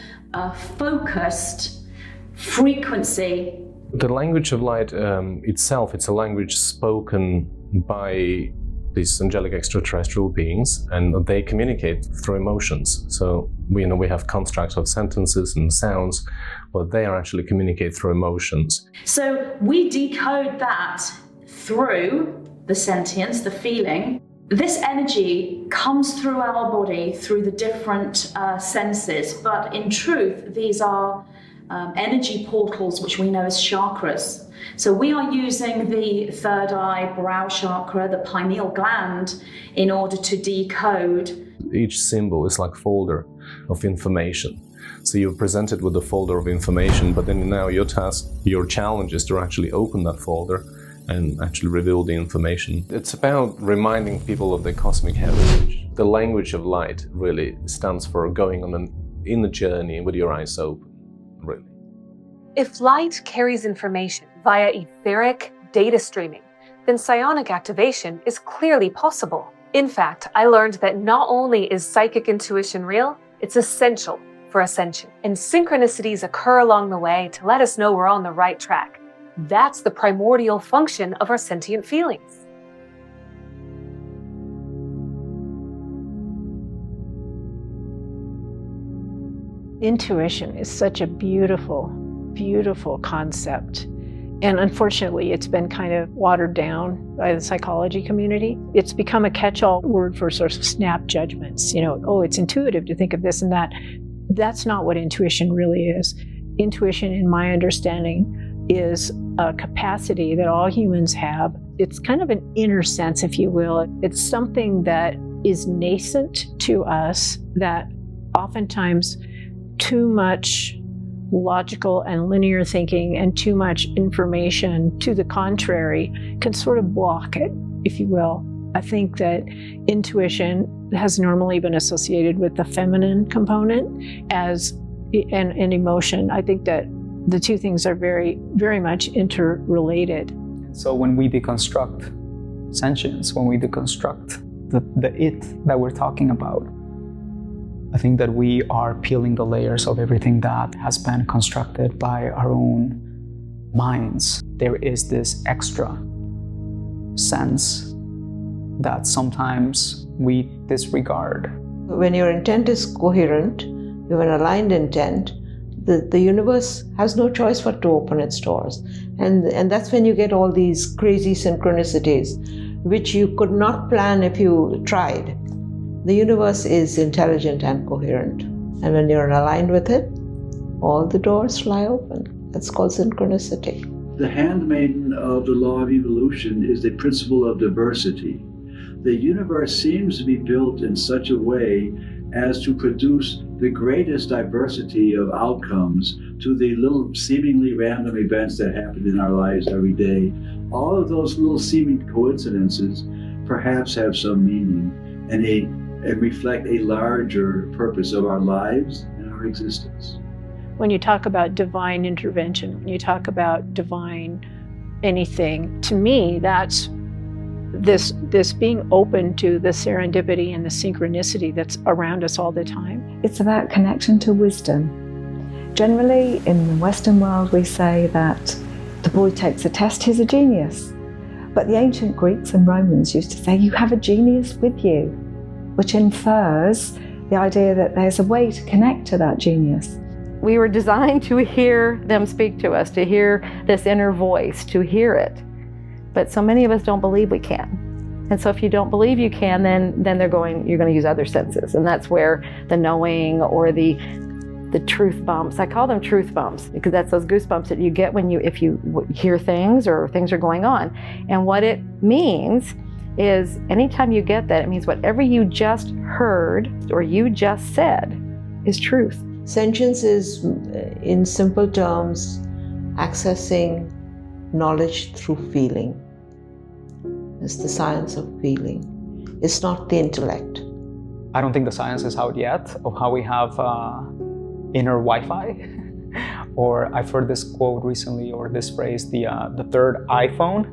focused frequency. The language of light itself, it's a language spoken by these angelic extraterrestrial beings, and they communicate through emotions. So we have constructs of sentences and sounds, but they are actually communicate through emotions. So we decode that through the sentience, the feeling. This energy comes through our body through the different senses, but in truth, these are energy portals, which we know as chakras. So we are using the third eye, brow chakra, the pineal gland, in order to decode. Each symbol is like a folder of information. So you're presented with a folder of information, but then now your task, your challenge is to actually open that folder and actually reveal the information. It's about reminding people of their cosmic heritage. The language of light really stands for going on an inner journey with your eyes open, really. If light carries information via etheric data streaming, then psionic activation is clearly possible. In fact, I learned that not only is psychic intuition real, it's essential for ascension. And synchronicities occur along the way to let us know we're on the right track. That's the primordial function of our sentient feelings. Intuition is such a beautiful, beautiful concept. And unfortunately, it's been kind of watered down by the psychology community. It's become a catch-all word for sort of snap judgments. Oh, it's intuitive to think of this and that. That's not what intuition really is. Intuition, in my understanding, is a capacity that all humans have. It's kind of an inner sense, if you will. It's something that is nascent to us that oftentimes too much logical and linear thinking and too much information to the contrary can sort of block it, if you will. I think that intuition has normally been associated with the feminine component and emotion. I think that the two things are very, very much interrelated. So when we deconstruct sentience, when we deconstruct the it that we're talking about, I think that we are peeling the layers of everything that has been constructed by our own minds. There is this extra sense that sometimes we disregard. When your intent is coherent, you have an aligned intent, the universe has no choice but to open its doors. And that's when you get all these crazy synchronicities, which you could not plan if you tried. The universe is intelligent and coherent. And when you're aligned with it, all the doors fly open. That's called synchronicity. The handmaiden of the law of evolution is the principle of diversity. The universe seems to be built in such a way as to produce the greatest diversity of outcomes to the little seemingly random events that happen in our lives every day. All of those little seeming coincidences perhaps have some meaning and reflect a larger purpose of our lives and our existence. When you talk about divine intervention, when you talk about divine anything, to me, that's this being open to the serendipity and the synchronicity that's around us all the time. It's about connection to wisdom. Generally, in the Western world, we say that the boy takes a test, he's a genius. But the ancient Greeks and Romans used to say, you have a genius with you, which infers the idea that there's a way to connect to that genius. We were designed to hear them speak to us, to hear this inner voice, to hear it. But so many of us don't believe we can. And so if you don't believe you can, then you're going to use other senses. And that's where the knowing or the truth bumps, I call them truth bumps, because that's those goosebumps that you get if you hear things or things are going on. And what it means is anytime you get that, it means whatever you just heard or you just said is truth. Sentience is, in simple terms, accessing knowledge through feeling. It's the science of feeling. It's not the intellect. I don't think the science is out yet of how we have inner Wi-Fi. Or I've heard this quote recently, or this phrase, the third iPhone,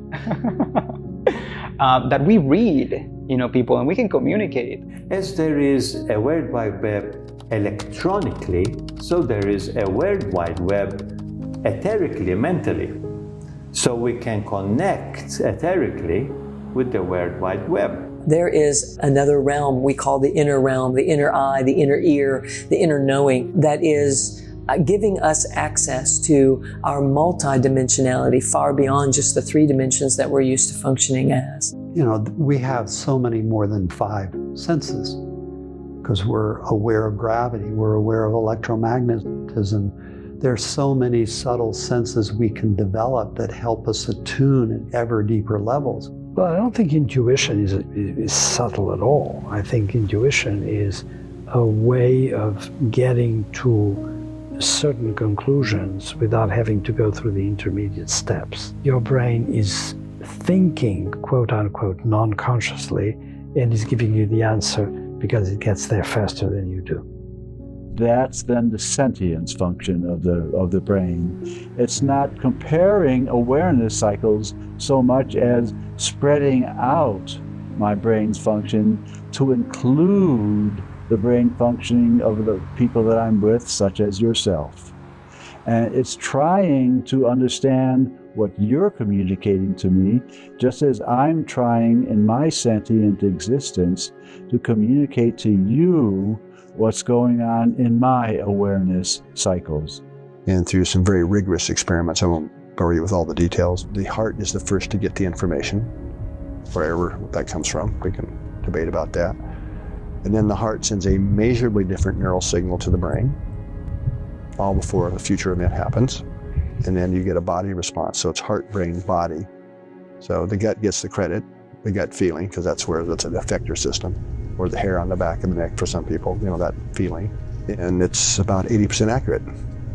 that we read, people, and we can communicate. As there is a World Wide Web electronically, so there is a World Wide Web etherically, mentally. So we can connect etherically with the World Wide Web. There is another realm we call the inner realm, the inner eye, the inner ear, the inner knowing, that is giving us access to our multidimensionality far beyond just the 3 dimensions that we're used to functioning as. We have so many more than 5 senses because we're aware of gravity, we're aware of electromagnetism. There's so many subtle senses we can develop that help us attune at ever deeper levels. Well, I don't think intuition is subtle at all. I think intuition is a way of getting to certain conclusions without having to go through the intermediate steps. Your brain is thinking, quote unquote, non-consciously, and is giving you the answer because it gets there faster than you do. That's then the sentience function of the brain. It's not comparing awareness cycles so much as spreading out my brain's function to include the brain functioning of the people that I'm with, such as yourself. And it's trying to understand what you're communicating to me, just as I'm trying in my sentient existence to communicate to you what's going on in my awareness cycles. And through some very rigorous experiments, I won't bore you with all the details, the heart is the first to get the information, wherever that comes from. We can debate about that. And then the heart sends a measurably different neural signal to the brain, all before a future event happens. And then you get a body response. So it's heart, brain, body. So the gut gets the credit, the gut feeling, because that's an effector system, or the hair on the back of the neck for some people, that feeling. And it's about 80% accurate.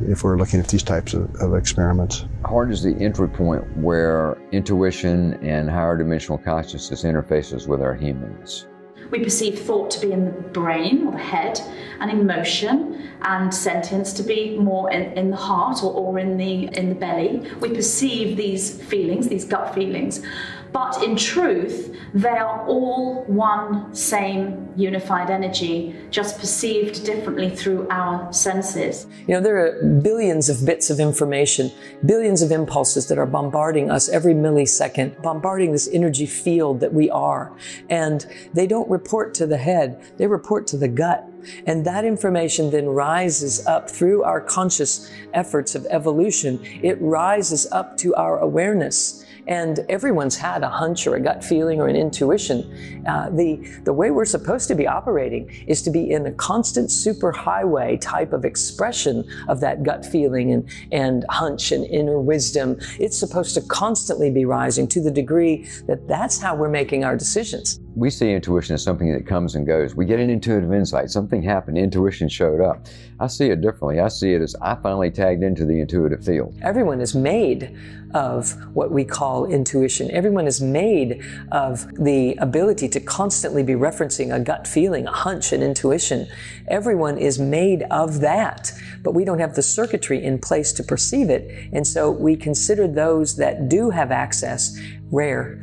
if we're looking at these types of experiments. Heart is the entry point where intuition and higher dimensional consciousness interfaces with our humanness. We perceive thought to be in the brain or the head, and emotion and sentience to be more in the heart or in the belly. We perceive these feelings, these gut feelings, but in truth, they are all one same unified energy, just perceived differently through our senses. You know, there are billions of bits of information, billions of impulses that are bombarding us every millisecond, bombarding this energy field that we are. And they don't report to the head, they report to the gut. And that information then rises up through our conscious efforts of evolution. It rises up to our awareness. And everyone's had a hunch or a gut feeling or an intuition. The way we're supposed to be operating is to be in a constant superhighway type of expression of that gut feeling and hunch and inner wisdom. It's supposed to constantly be rising to the degree that that's how we're making our decisions. We see intuition as something that comes and goes. We get an intuitive insight, something happened, intuition showed up. I see it differently. I see it as I finally tagged into the intuitive field. Everyone is made of what we call intuition. Everyone is made of the ability to constantly be referencing a gut feeling, a hunch, an intuition. Everyone is made of that, but we don't have the circuitry in place to perceive it. And so we consider those that do have access rare.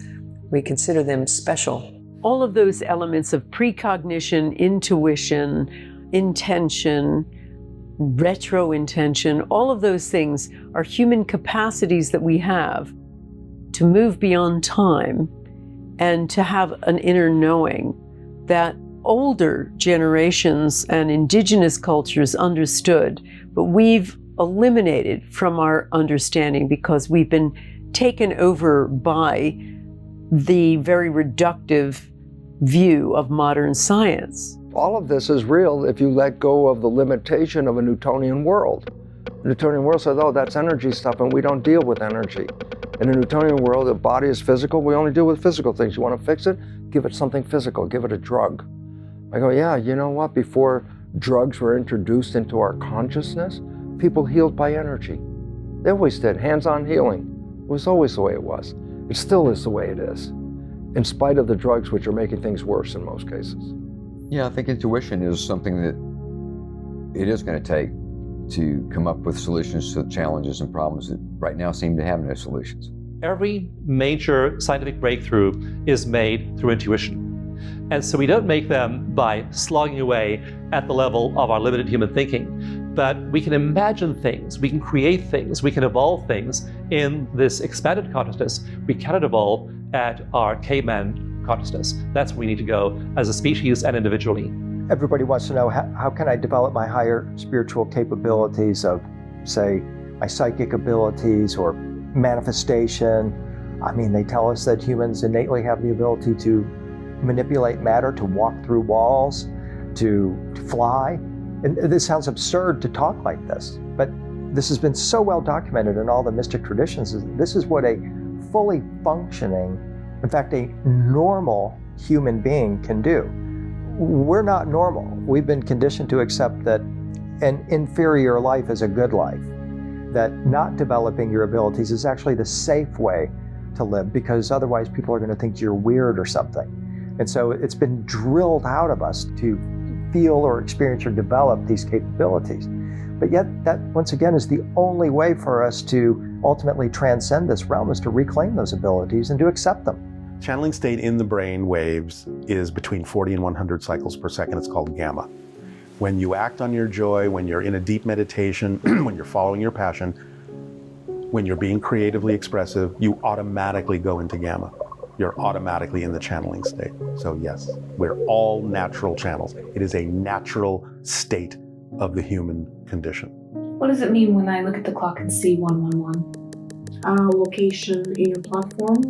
We consider them special. All of those elements of precognition, intuition, intention, retro-intention, all of those things are human capacities that we have to move beyond time and to have an inner knowing that older generations and indigenous cultures understood, but we've eliminated from our understanding because we've been taken over by the very reductive view of modern science. All of this is real if you let go of the limitation of a Newtonian world. The Newtonian world says, oh, that's energy stuff, and we don't deal with energy. In the Newtonian world, the body is physical. We only deal with physical things. You want to fix it? Give it something physical. Give it a drug. I go, yeah, you know what? Before drugs were introduced into our consciousness, people healed by energy. They always did. Hands-on healing. It was always the way it was. It still is the way it is, in spite of the drugs which are making things worse in most cases. Yeah, I think intuition is something that it is going to take to come up with solutions to challenges and problems that right now seem to have no solutions. Every major scientific breakthrough is made through intuition. And so we don't make them by slogging away at the level of our limited human thinking, but we can imagine things, we can create things, we can evolve things in this expanded consciousness. We cannot evolve at our caveman consciousness. That's where we need to go as a species and individually. Everybody wants to know, how can I develop my higher spiritual capabilities of, say, my psychic abilities or manifestation? I mean, they tell us that humans innately have the ability to manipulate matter, to walk through walls, to fly. And this sounds absurd to talk like this, but this has been so well documented in all the mystic traditions. This is what a fully functioning, in fact, a normal human being can do. We're not normal. We've been conditioned to accept that an inferior life is a good life, that not developing your abilities is actually the safe way to live, because otherwise people are going to think you're weird or something. And so it's been drilled out of us to feel or experience or develop these capabilities. But yet that, once again, is the only way for us to ultimately transcend this realm, is to reclaim those abilities and to accept them. Channeling state in the brain waves is between 40 and 100 cycles per second. It's called gamma. When you act on your joy, when you're in a deep meditation, when you're following your passion, when you're being creatively expressive, you automatically go into gamma. You're automatically in the channeling state. So yes, we're all natural channels. It is a natural state of the human condition. What does it mean when I look at the clock and see 111? Location in your platform.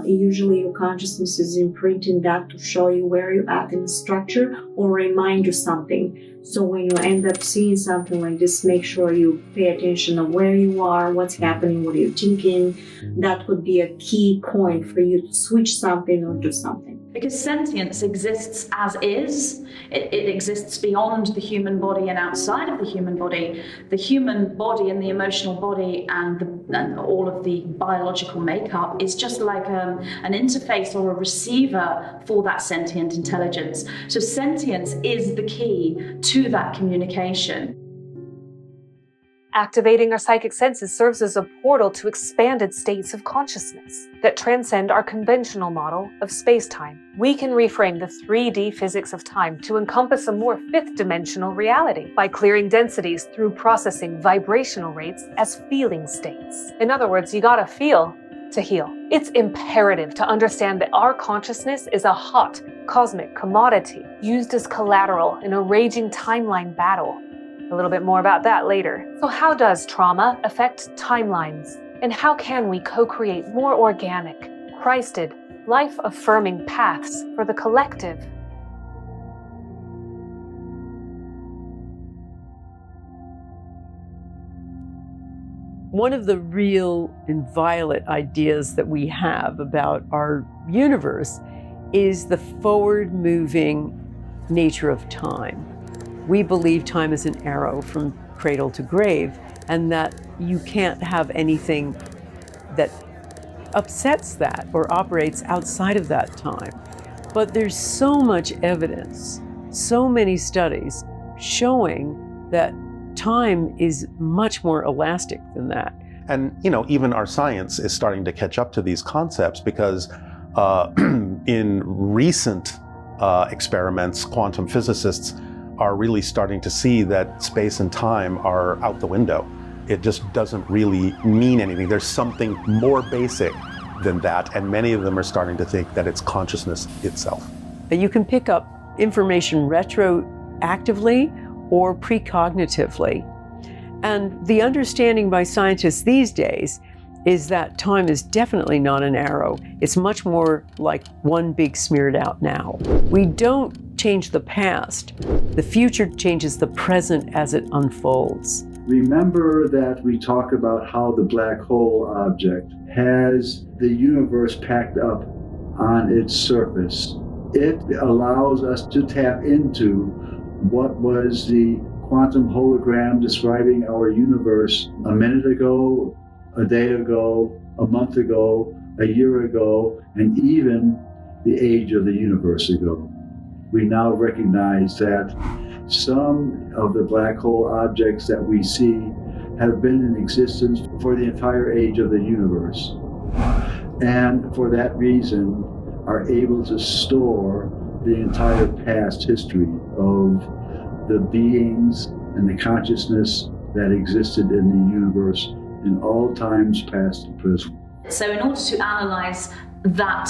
Usually your consciousness is imprinting that to show you where you're at in the structure or remind you something. So when you end up seeing something like this, make sure you pay attention of where you are, what's happening, what you're thinking. That would be a key point for you to switch something or do something. Because sentience exists as is. It exists beyond the human body and outside of the human body. The human body and the emotional body and all of the biological makeup is just like an interface or a receiver for that sentient intelligence. So sentience is the key to that communication. Activating our psychic senses serves as a portal to expanded states of consciousness that transcend our conventional model of space-time. We can reframe the 3D physics of time to encompass a more fifth-dimensional reality by clearing densities through processing vibrational rates as feeling states. In other words, you gotta feel to heal. It's imperative to understand that our consciousness is a hot cosmic commodity used as collateral in a raging timeline battle. A little bit more about that later. So how does trauma affect timelines? And how can we co-create more organic, Christed, life-affirming paths for the collective? One of the real inviolate ideas that we have about our universe is the forward-moving nature of time. We believe time is an arrow from cradle to grave, and that you can't have anything that upsets that or operates outside of that time. But there's so much evidence, so many studies showing that time is much more elastic than that. And even our science is starting to catch up to these concepts because in recent experiments, quantum physicists are really starting to see that space and time are out the window. It just doesn't really mean anything. There's something more basic than that, and many of them are starting to think that it's consciousness itself. You can pick up information retroactively or precognitively. And the understanding by scientists these days is that time is definitely not an arrow. It's much more like one big smeared out now. We don't change the past. The future changes the present as it unfolds. Remember that we talk about how the black hole object has the universe packed up on its surface. It allows us to tap into what was the quantum hologram describing our universe a minute ago, a day ago, a month ago, a year ago, and even the age of the universe ago. We now recognize that some of the black hole objects that we see have been in existence for the entire age of the universe, and for that reason are able to store the entire past history of the beings and the consciousness that existed in the universe in all times past and present. So in order to analyze that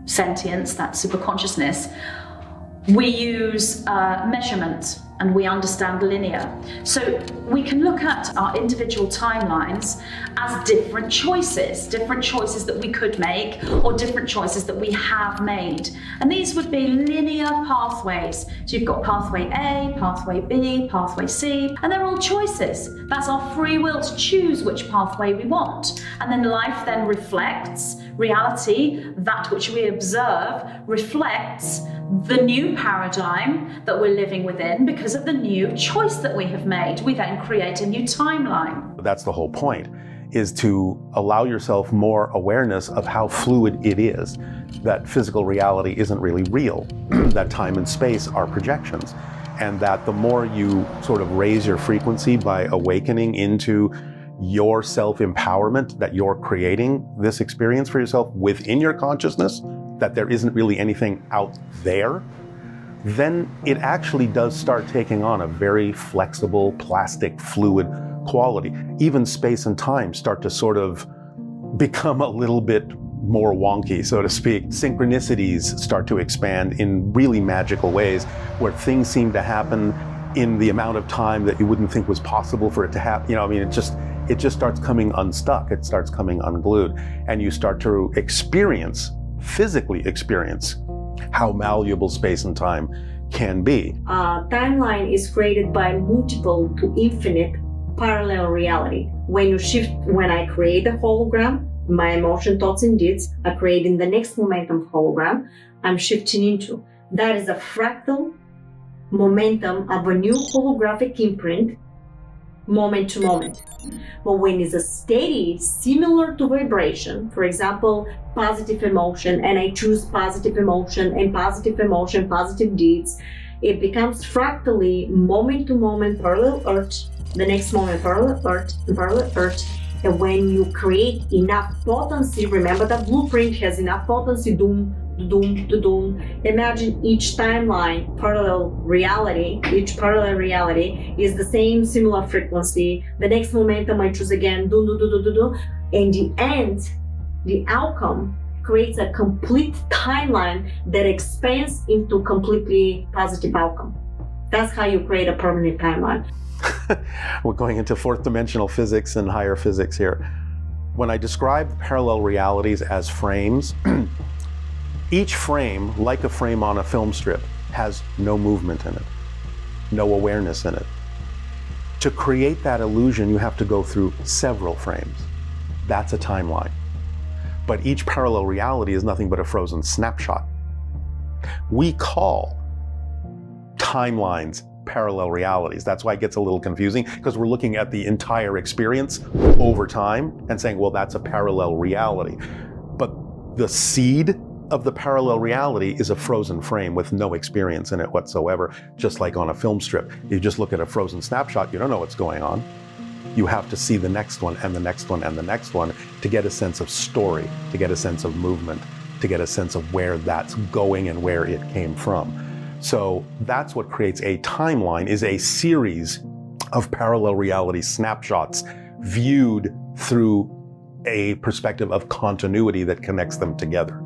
sentience, that superconsciousness, we use measurement and we understand linear. So we can look at our individual timelines as different choices that we could make or different choices that we have made. And these would be linear pathways. So you've got pathway A, pathway B, pathway C, and they're all choices. That's our free will to choose which pathway we want. And then life then reflects reality, that which we observe reflects the new paradigm that we're living within because of the new choice that we have made. We then create a new timeline. That's the whole point, is to allow yourself more awareness of how fluid it is, that physical reality isn't really real, that time and space are projections, and that the more you sort of raise your frequency by awakening into your self-empowerment, that you're creating this experience for yourself within your consciousness, that there isn't really anything out there, then it actually does start taking on a very flexible, plastic, fluid quality. Even space and time start to sort of become a little bit more wonky, so to speak. Synchronicities start to expand in really magical ways, where things seem to happen in the amount of time that you wouldn't think was possible for it to happen. It just starts coming unstuck. It starts coming unglued, and you start to physically experience how malleable space and time can be. Timeline is created by multiple to infinite parallel reality. When I create a hologram, my emotion, thoughts, and deeds are creating the next momentum hologram I'm shifting into. That is a fractal momentum of a new holographic imprint, moment to moment. But when it's a steady, similar to vibration, for example, positive emotion, and I choose positive emotion and positive deeds, it becomes fractally moment to moment parallel earth, the next moment parallel earth, and parallel earth. And when you create enough potency, remember that blueprint has enough potency, doom to doom. Imagine each timeline, parallel reality, each parallel reality is the same similar frequency. The next momentum I choose again, doom. And the end, the outcome creates a complete timeline that expands into completely positive outcome. That's how you create a permanent timeline. We're going into fourth dimensional physics and higher physics here. When I describe parallel realities as frames, each frame, like a frame on a film strip, has no movement in it, no awareness in it. To create that illusion, you have to go through several frames. That's a timeline. But each parallel reality is nothing but a frozen snapshot. We call timelines parallel realities. That's why it gets a little confusing, because we're looking at the entire experience over time and saying, well, that's a parallel reality. But the seed of the parallel reality is a frozen frame with no experience in it whatsoever, just like on a film strip. You just look at a frozen snapshot, you don't know what's going on. You have to see the next one and the next one and the next one to get a sense of story, to get a sense of movement, to get a sense of where that's going and where it came from. So that's what creates a timeline, is a series of parallel reality snapshots viewed through a perspective of continuity that connects them together.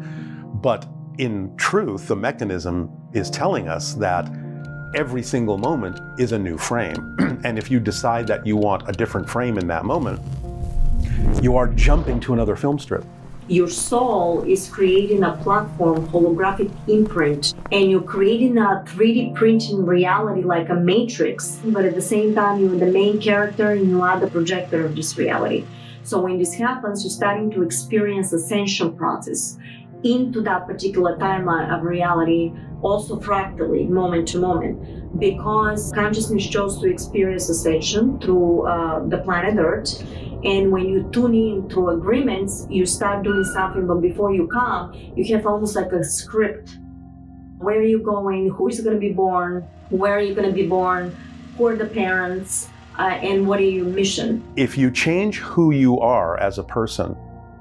But in truth, the mechanism is telling us that every single moment is a new frame. And if you decide that you want a different frame in that moment, you are jumping to another film strip. Your soul is creating a platform, holographic imprint, and you're creating a 3D printing reality like a matrix, but at the same time, you're the main character and you are the projector of this reality. So when this happens, you're starting to experience ascension process into that particular timeline of reality, also fractally, moment to moment, because consciousness chose to experience ascension through the planet Earth. And when you tune in through agreements, you start doing something, but before you come, you have almost like a script. Where are you going? Who is going to be born? Where are you going to be born? Who are the parents? And what are your mission? If you change who you are as a person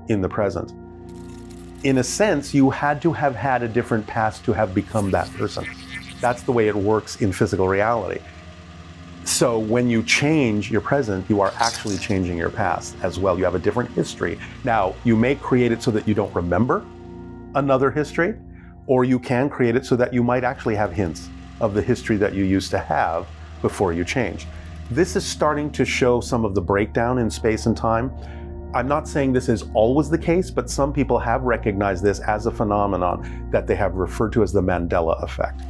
in the present, in a sense, you had to have had a different past to have become that person. That's the way it works in physical reality. So when you change your present, you are actually changing your past as well. You have a different history. Now, you may create it so that you don't remember another history, or you can create it so that you might actually have hints of the history that you used to have before you changed. This is starting to show some of the breakdown in space and time. I'm not saying this is always the case, but some people have recognized this as a phenomenon that they have referred to as the Mandela effect,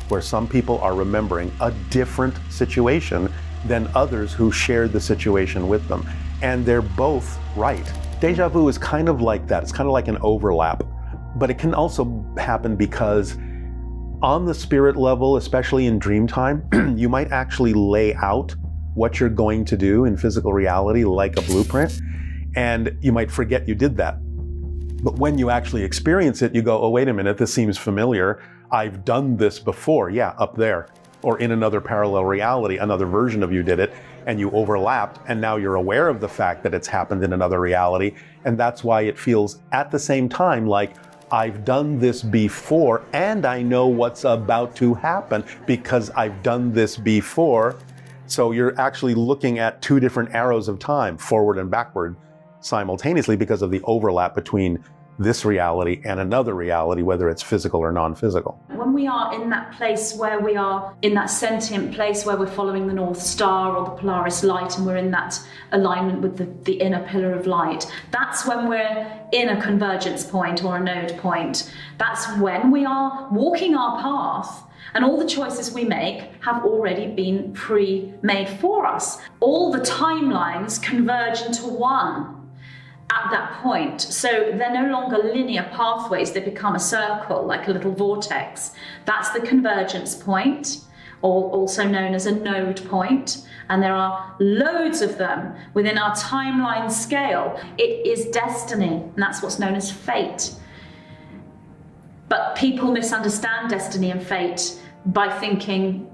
where some people are remembering a different situation than others who shared the situation with them. And they're both right. Deja vu is kind of like that. It's kind of like an overlap, but it can also happen because on the spirit level, especially in dream time, you might actually lay out what you're going to do in physical reality like a blueprint, and you might forget you did that. But when you actually experience it, you go, oh, wait a minute, this seems familiar. I've done this before, yeah, up there, or in another parallel reality, another version of you did it, and you overlapped, and now you're aware of the fact that it's happened in another reality, and that's why it feels at the same time like, I've done this before, and I know what's about to happen because I've done this before. So you're actually looking at two different arrows of time, forward and backward, simultaneously because of the overlap between this reality and another reality, whether it's physical or non-physical. When we are in that place where we are in that sentient place where we're following the North Star or the Polaris light, and we're in that alignment with the inner pillar of light, that's when we're in a convergence point or a node point. That's when we are walking our path, and all the choices we make have already been pre-made for us. All the timelines converge into one. at that point. So they're no longer linear pathways, they become a circle, like a little vortex. That's the convergence point, or also known as a node point. And there are loads of them within our timeline scale. It is destiny, and that's what's known as fate. But people misunderstand destiny and fate by thinking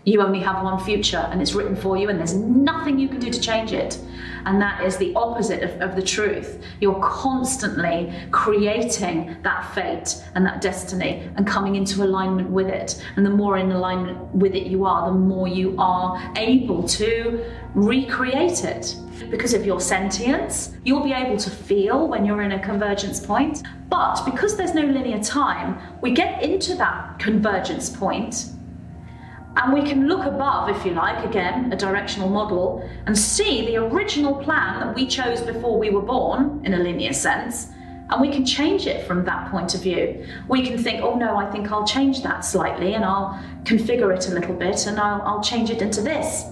you only have one future and it's written for you and there's nothing you can do to change it. And that is the opposite of the truth. You're constantly creating that fate and that destiny and coming into alignment with it. And the more in alignment with it you are, the more you are able to recreate it. Because of your sentience, you'll be able to feel when you're in a convergence point. But because there's no linear time, we get into that convergence point and we can look above, if you like, again, a directional model, and see the original plan that we chose before we were born, in a linear sense, and we can change it from that point of view. We can think, oh no, I think I'll change that slightly, and I'll configure it a little bit, and I'll change it into this.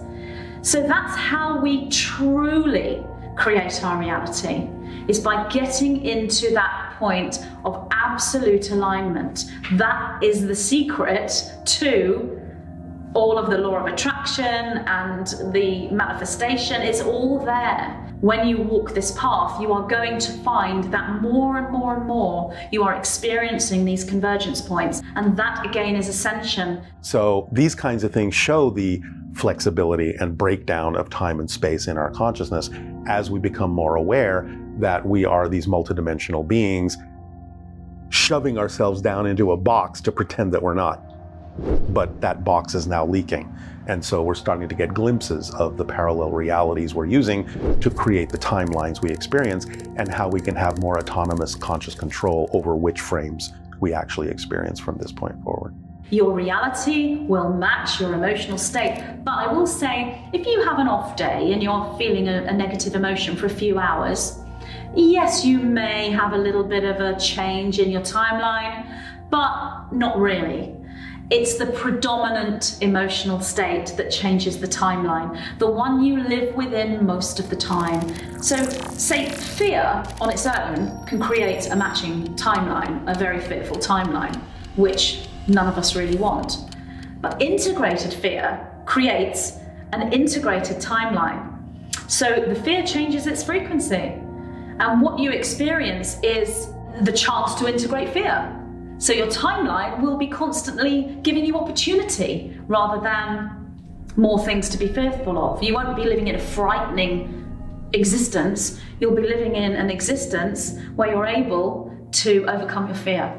So that's how we truly create our reality, is by getting into that point of absolute alignment. That is the secret to all of the law of attraction and the manifestation. Is all there. When you walk this path, you are going to find that more and more and more you are experiencing these convergence points, and that again is ascension. So these kinds of things show the flexibility and breakdown of time and space in our consciousness as we become more aware that we are these multidimensional beings, shoving ourselves down into a box to pretend that we're not. But that box is now leaking. And so we're starting to get glimpses of the parallel realities we're using to create the timelines we experience and how we can have more autonomous conscious control over which frames we actually experience from this point forward. Your reality will match your emotional state. But I will say, if you have an off day and you're feeling a negative emotion for a few hours, yes, you may have a little bit of a change in your timeline, but not really. It's the predominant emotional state that changes the timeline, the one you live within most of the time. So, say, fear on its own can create a matching timeline, a very fearful timeline, which none of us really want. But integrated fear creates an integrated timeline. So the fear changes its frequency, and what you experience is the chance to integrate fear. So your timeline will be constantly giving you opportunity rather than more things to be fearful of. You won't be living in a frightening existence. You'll be living in an existence where you're able to overcome your fear.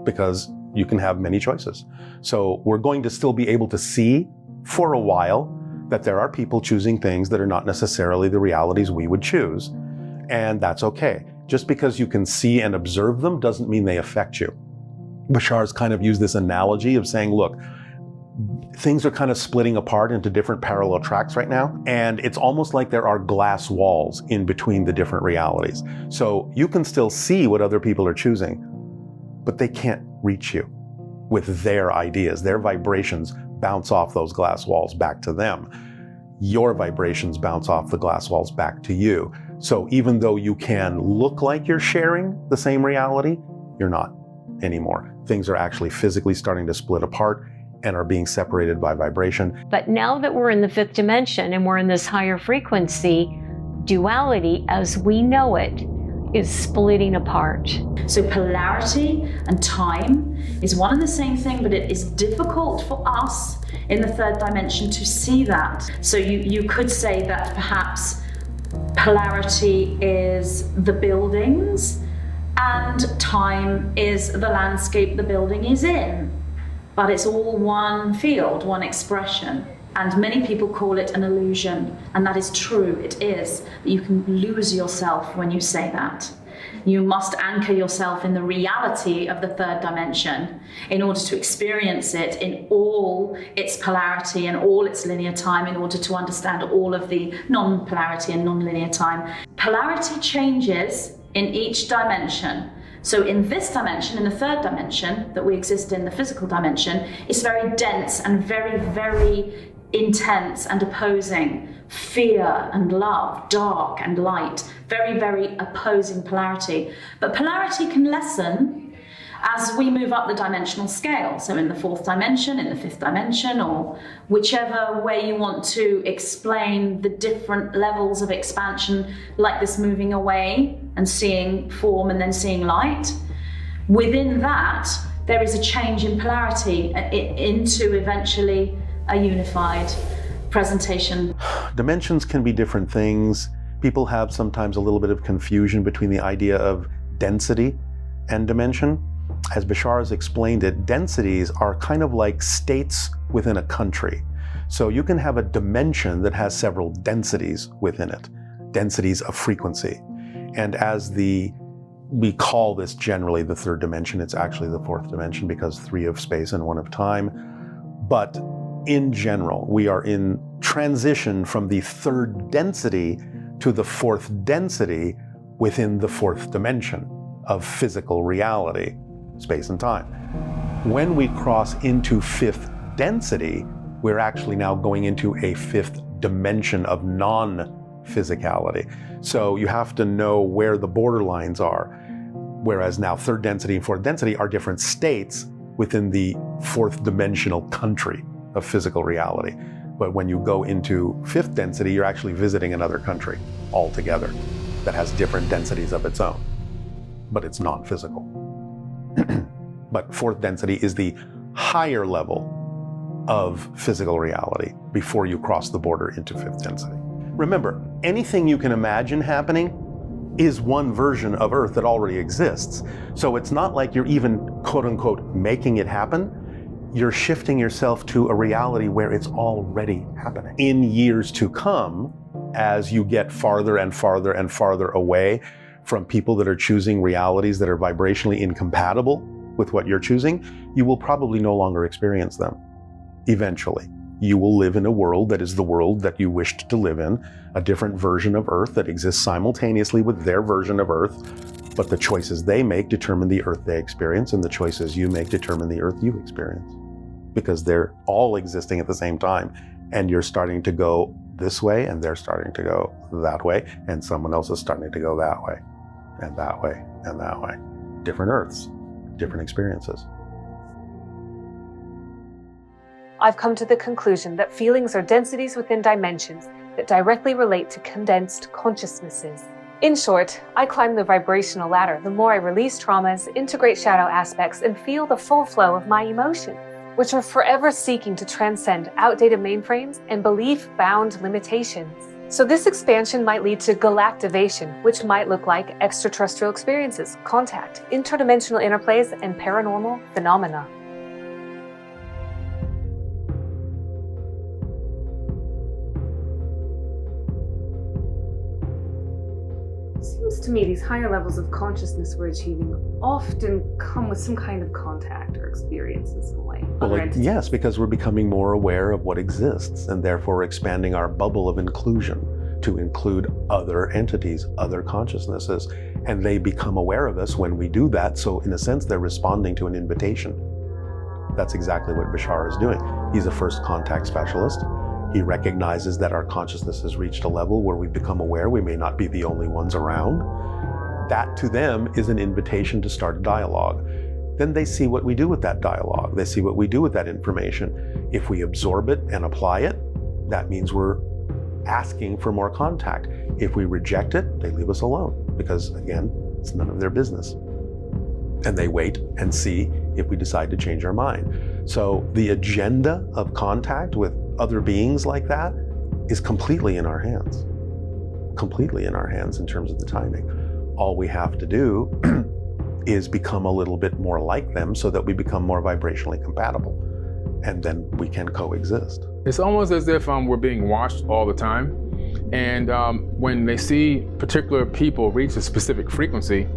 Because you can have many choices. So we're going to still be able to see for a while that there are people choosing things that are not necessarily the realities we would choose. And that's okay. Just because you can see and observe them doesn't mean they affect you. Bashar's kind of used this analogy of saying, look, things are kind of splitting apart into different parallel tracks right now. And it's almost like there are glass walls in between the different realities. So you can still see what other people are choosing, but they can't reach you with their ideas. Their vibrations bounce off those glass walls back to them. Your vibrations bounce off the glass walls back to you. So even though you can look like you're sharing the same reality, you're not anymore. Things are actually physically starting to split apart and are being separated by vibration. But now that we're in the fifth dimension and we're in this higher frequency, duality as we know it is splitting apart. So polarity and time is one and the same thing, but it is difficult for us in the third dimension to see that. So you could say that perhaps polarity is the buildings and time is the landscape the building is in. But it's all one field, one expression. And many people call it an illusion, and that is true, it is. You can lose yourself when you say that. You must anchor yourself in the reality of the third dimension in order to experience it in all its polarity and all its linear time, in order to understand all of the non-polarity and non-linear time. Polarity changes in each dimension. So in this dimension, in the third dimension that we exist in, the physical dimension, it's very dense and very, very intense and opposing, fear and love, dark and light, very, very opposing polarity. But polarity can lessen as we move up the dimensional scale. So in the 4th dimension, in the 5th dimension, or whichever way you want to explain the different levels of expansion, like this moving away and seeing form and then seeing light. Within that, there is a change in polarity into eventually a unified presentation. Dimensions can be different things. People have sometimes a little bit of confusion between the idea of density and dimension. As Bashar has explained it, densities are kind of like states within a country. So you can have a dimension that has several densities within it, densities of frequency. And we call this generally the 3rd dimension. It's actually the 4th dimension because 3 of space and 1 of time. But in general, we are in transition from the 3rd density to the 4th density within the 4th dimension of physical reality, space and time. When we cross into 5th density, we're actually now going into a 5th dimension of non-physicality. So you have to know where the borderlines are. Whereas now 3rd density and 4th density are different states within the 4th dimensional country of physical reality. But when you go into 5th density, you're actually visiting another country altogether that has different densities of its own, but it's non-physical. But 4th density is the higher level of physical reality before you cross the border into 5th density. Remember, anything you can imagine happening is one version of Earth that already exists. So it's not like you're even, quote unquote, making it happen. You're shifting yourself to a reality where it's already happening. In years to come, as you get farther and farther and farther away from people that are choosing realities that are vibrationally incompatible with what you're choosing, you will probably no longer experience them. Eventually, you will live in a world that is the world that you wished to live in, a different version of Earth that exists simultaneously with their version of Earth, but the choices they make determine the Earth they experience, and the choices you make determine the Earth you experience. Because they're all existing at the same time, and you're starting to go this way, and they're starting to go that way, and someone else is starting to go that way, and that way, and that way. Different Earths, different experiences. I've come to the conclusion that feelings are densities within dimensions that directly relate to condensed consciousnesses. In short, I climb the vibrational ladder the more I release traumas, integrate shadow aspects, and feel the full flow of my emotions, which are forever seeking to transcend outdated mainframes and belief-bound limitations. So this expansion might lead to galactivation, which might look like extraterrestrial experiences, contact, interdimensional interplays, and paranormal phenomena. Seems to me these higher levels of consciousness we're achieving often come with some kind of contact or experience in some way. Well, yes, because we're becoming more aware of what exists and therefore expanding our bubble of inclusion to include other entities, other consciousnesses, and they become aware of us when we do that. So in a sense, they're responding to an invitation. That's exactly what Bashar is doing. He's a first contact specialist. He recognizes that our consciousness has reached a level where we've become aware we may not be the only ones around. That to them is an invitation to start a dialogue. Then they see what we do with that dialogue. They see what we do with that information. If we absorb it and apply it, that means we're asking for more contact. If we reject it, they leave us alone because, again, it's none of their business. And they wait and see if we decide to change our mind. So the agenda of contact with other beings like that is completely in our hands. Completely in our hands in terms of the timing. All we have to do is become a little bit more like them so that we become more vibrationally compatible. And then we can coexist. It's almost as if we're being watched all the time. And when they see particular people reach a specific frequency,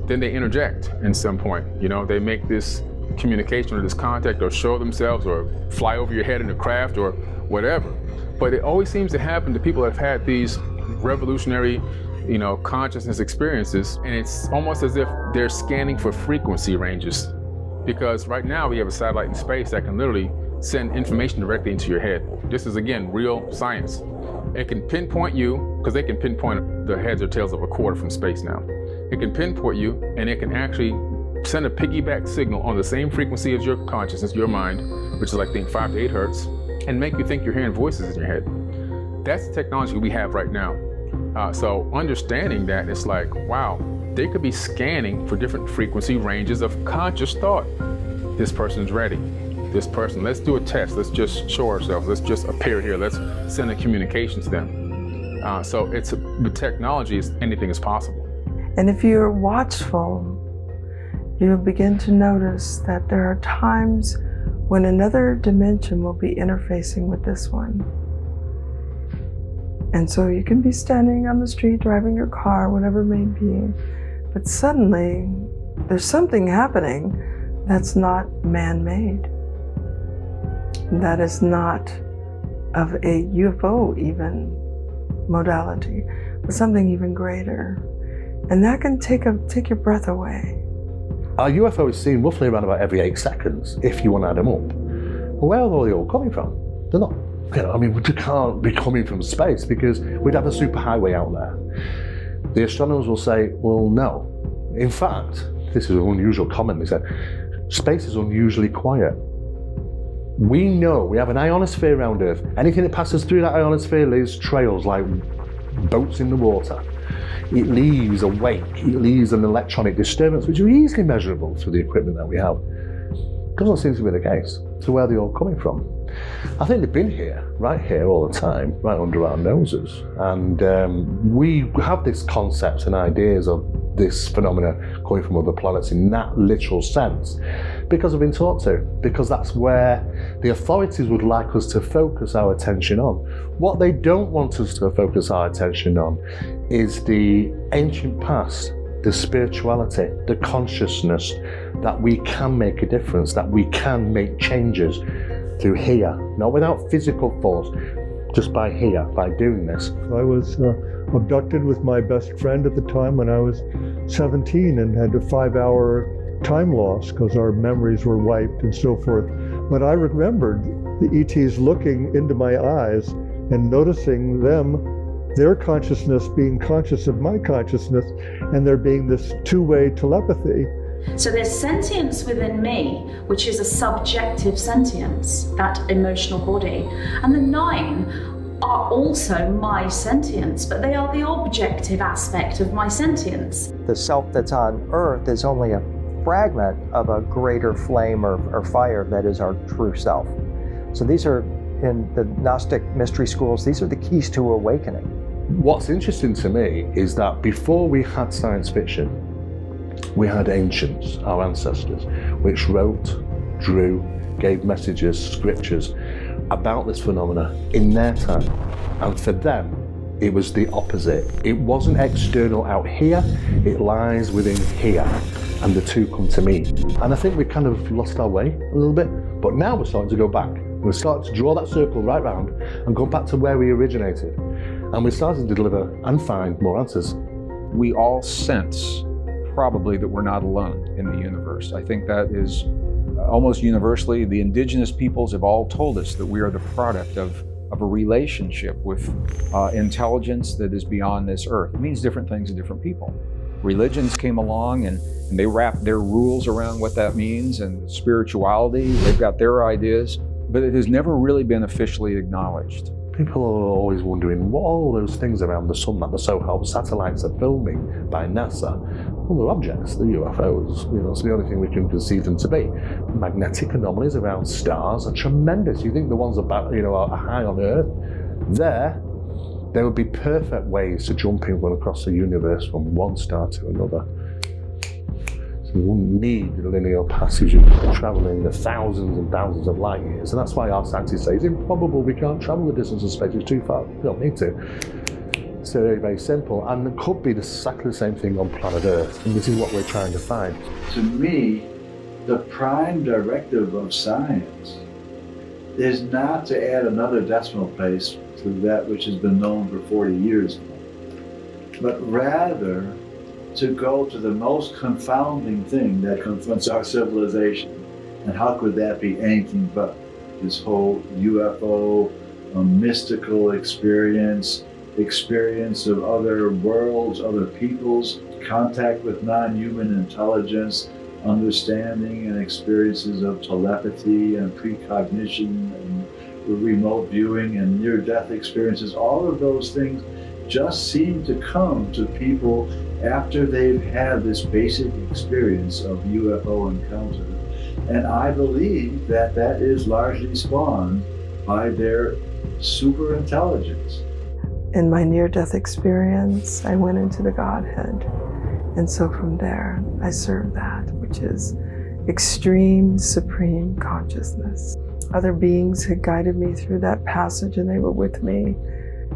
then they interject in some point. You know, they make this communication or this contact or show themselves or fly over your head in a craft or whatever. But it always seems to happen to people that have had these revolutionary, consciousness experiences. And it's almost as if they're scanning for frequency ranges. Because right now we have a satellite in space that can literally send information directly into your head. This is, again, real science. It can pinpoint you, because they can pinpoint the heads or tails of a quarter from space now. It can pinpoint you, and it can actually send a piggyback signal on the same frequency as your consciousness, your mind, which is like, think 5 to 8 hertz, and make you think you're hearing voices in your head. That's the technology we have right now. So understanding that, it's like, wow, they could be scanning for different frequency ranges of conscious thought. This person's ready. This person, let's do a test. Let's just show ourselves. Let's just appear here. Let's send a communication to them. So it's with technology, anything is possible. And if you're watchful, you'll begin to notice that there are times when another dimension will be interfacing with this one. And so you can be standing on the street, driving your car, whatever it may be, but suddenly there's something happening that's not man-made. That is not of a UFO even modality, but something even greater. And that can take your breath away. Our UFO is seen roughly around about every 8 seconds, if you want to add them up. Well, where are they all coming from? They're not. I mean, we can't be coming from space because we'd have a superhighway out there. The astronomers will say, well, no. In fact, this is an unusual comment, they said, space is unusually quiet. We know we have an ionosphere around Earth. Anything that passes through that ionosphere leaves trails like boats in the water. It leaves a wake, it leaves an electronic disturbance, which is easily measurable through the equipment that we have. Doesn't seem to be the case. So where are they all coming from? I think they've been here, right here all the time, right under our noses. And we have this concepts and ideas of this phenomena coming from other planets in that literal sense because we've been taught to, because that's where the authorities would like us to focus our attention on. What they don't want us to focus our attention on is the ancient past, the spirituality, the consciousness that we can make a difference, that we can make changes through here, not without physical force, just by here, by doing this. I was abducted with my best friend at the time when I was 17 and had a 5-hour time loss because our memories were wiped and so forth. But I remembered the ETs looking into my eyes and noticing them, their consciousness being conscious of my consciousness, and there being this two-way telepathy. So there's sentience within me, which is a subjective sentience, that emotional body. And the 9 are also my sentience, but they are the objective aspect of my sentience. The self that's on Earth is only a fragment of a greater flame or fire that is our true self. So these are, in the Gnostic mystery schools, these are the keys to awakening. What's interesting to me is that before we had science fiction, we had ancients, our ancestors, which wrote, drew, gave messages, scriptures about this phenomena in their time. And for them, it was the opposite. It wasn't external out here, it lies within here. And the two come to meet. And I think we kind of lost our way a little bit, but now we're starting to go back. We're starting to draw that circle right round and go back to where we originated. And we're starting to deliver and find more answers. We all sense probably that we're not alone in the universe. I think that is almost universally, the indigenous peoples have all told us that we are the product of a relationship with intelligence that is beyond this earth. It means different things to different people. Religions came along and they wrapped their rules around what that means, and spirituality, they've got their ideas, but it has never really been officially acknowledged. People are always wondering what all those things around the sun that the so-called satellites are filming by NASA. Well, they're objects, they're UFOs. You know, it's the only thing we can conceive them to be. Magnetic anomalies around stars are tremendous. You think the ones about, are high on Earth? There would be perfect ways to jump in across the universe from one star to another. So we wouldn't need the linear passage of traveling the thousands and thousands of light years. And that's why our scientists say it's improbable we can't travel the distance of space, it's too far. We don't need to. It's very, very simple. And it could be exactly the same thing on planet Earth. And this is what we're trying to find. To me, the prime directive of science is not to add another decimal place to that which has been known for 40 years, but rather to go to the most confounding thing that confronts our civilization. And how could that be anything but this whole UFO, mystical experience of other worlds, other peoples, contact with non-human intelligence, understanding and experiences of telepathy and precognition and remote viewing and near-death experiences. All of those things just seem to come to people after they've had this basic experience of UFO encounter. And I believe that that is largely spawned by their super intelligence. In my near-death experience, I went into the Godhead. And so from there, I served that, which is extreme, supreme consciousness. Other beings had guided me through that passage and they were with me.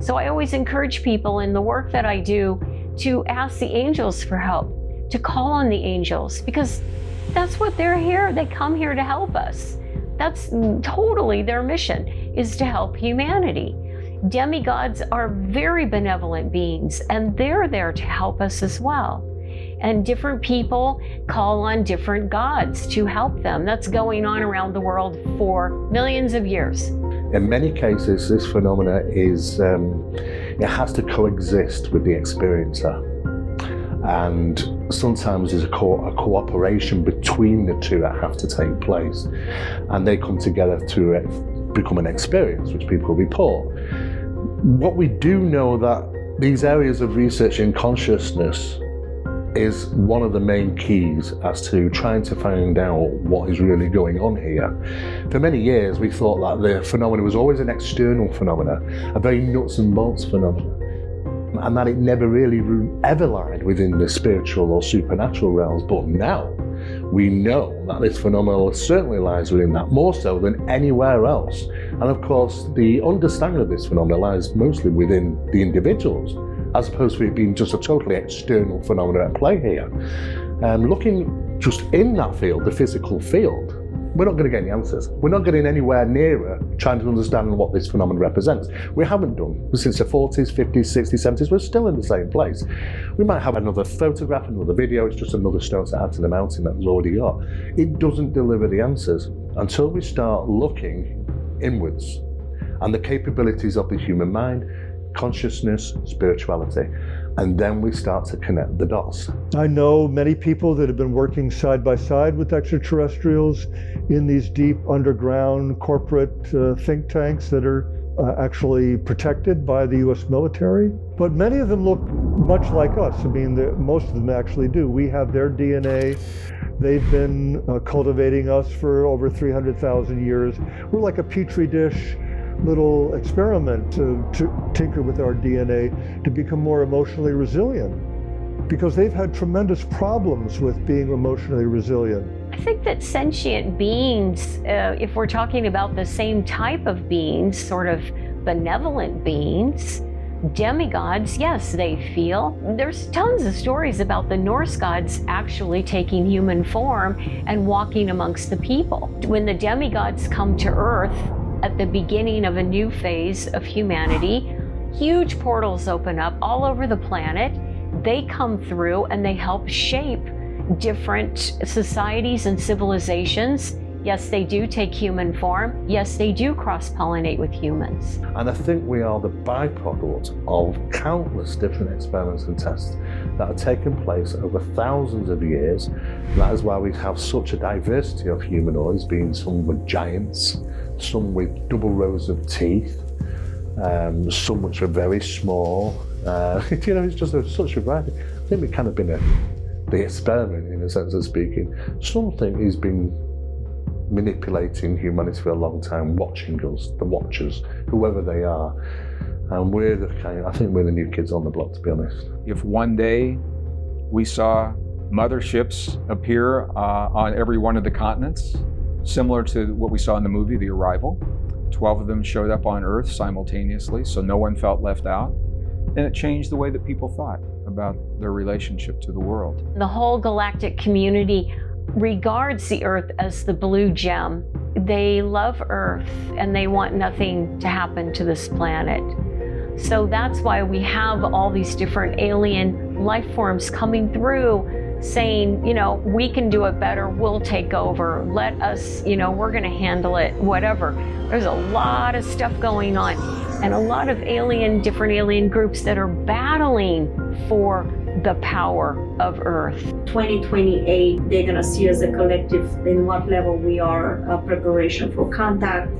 So I always encourage people in the work that I do to ask the angels for help, to call on the angels, because that's what they're here. They come here to help us. That's totally their mission, is to help humanity. Demigods are very benevolent beings, and they're there to help us as well. And different people call on different gods to help them. That's going on around the world for millions of years. In many cases, this phenomena is, it has to coexist with the experiencer. And sometimes there's a cooperation between the two that have to take place. And they come together to become an experience, which people report. What we do know that these areas of research in consciousness is one of the main keys as to trying to find out what is really going on here. For many years, we thought that the phenomena was always an external phenomena, a very nuts and bolts phenomena, and that it never really ever lied within the spiritual or supernatural realms. But now, we know that this phenomenon certainly lies within that, more so than anywhere else. And of course, the understanding of this phenomenon lies mostly within the individuals, as opposed to it being just a totally external phenomenon at play here. Looking just in that field, the physical field, we're not going to get any answers. We're not getting anywhere nearer trying to understand what this phenomenon represents. We haven't done since the 40s, 50s, 60s, 70s. We're still in the same place. We might have another photograph, another video. It's just another stone to add to the mountain that was already got. It doesn't deliver the answers until we start looking inwards and the capabilities of the human mind, consciousness, spirituality, and then we start to connect the dots. I know many people that have been working side by side with extraterrestrials in these deep underground corporate think tanks that are actually protected by the US military. But many of them look much like us. I mean, most of them actually do. We have their DNA. They've been cultivating us for over 300,000 years. We're like a petri dish little experiment to tinker with our DNA to become more emotionally resilient, because they've had tremendous problems with being emotionally resilient. I think that sentient beings, if we're talking about the same type of beings, sort of benevolent beings, demigods, yes, they feel. There's tons of stories about the Norse gods actually taking human form and walking amongst the people. When the demigods come to Earth, at the beginning of a new phase of humanity, huge portals open up all over the planet. They come through and they help shape different societies and civilizations. Yes, they do take human form. Yes, they do cross-pollinate with humans. And I think we are the byproduct of countless different experiments and tests that have taken place over thousands of years. And that is why we have such a diversity of humanoids, being some with giants, some with double rows of teeth, some which are very small. You know, it's just such a variety. I think we've kind of been the experiment, in a sense of speaking. Something has been manipulating humanity for a long time, watching us, the watchers, whoever they are. And we're the kind, I think we're the new kids on the block, to be honest. If one day we saw motherships appear on every one of the continents, similar to what we saw in the movie, The Arrival, 12 of them showed up on Earth simultaneously, so no one felt left out. And it changed the way that people thought about their relationship to the world. The whole galactic community regards the Earth as the blue gem. They love Earth and they want nothing to happen to this planet. So that's why we have all these different alien life forms coming through saying, you know, we can do it better, we'll take over, let us, you know, we're going to handle it, whatever. There's a lot of stuff going on, and a lot of different alien groups that are battling for the power of Earth. 2028, they're going to see as a collective in what level we are, preparation for contact.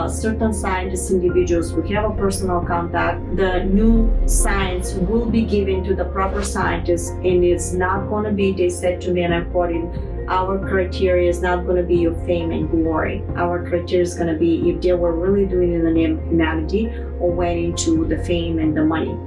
Certain scientists, individuals, we have a personal contact. The new science will be given to the proper scientists, and it's not going to be, they said to me, and I'm quoting, our criteria is not going to be your fame and glory. Our criteria is going to be if they were really doing it in the name of humanity or went into the fame and the money.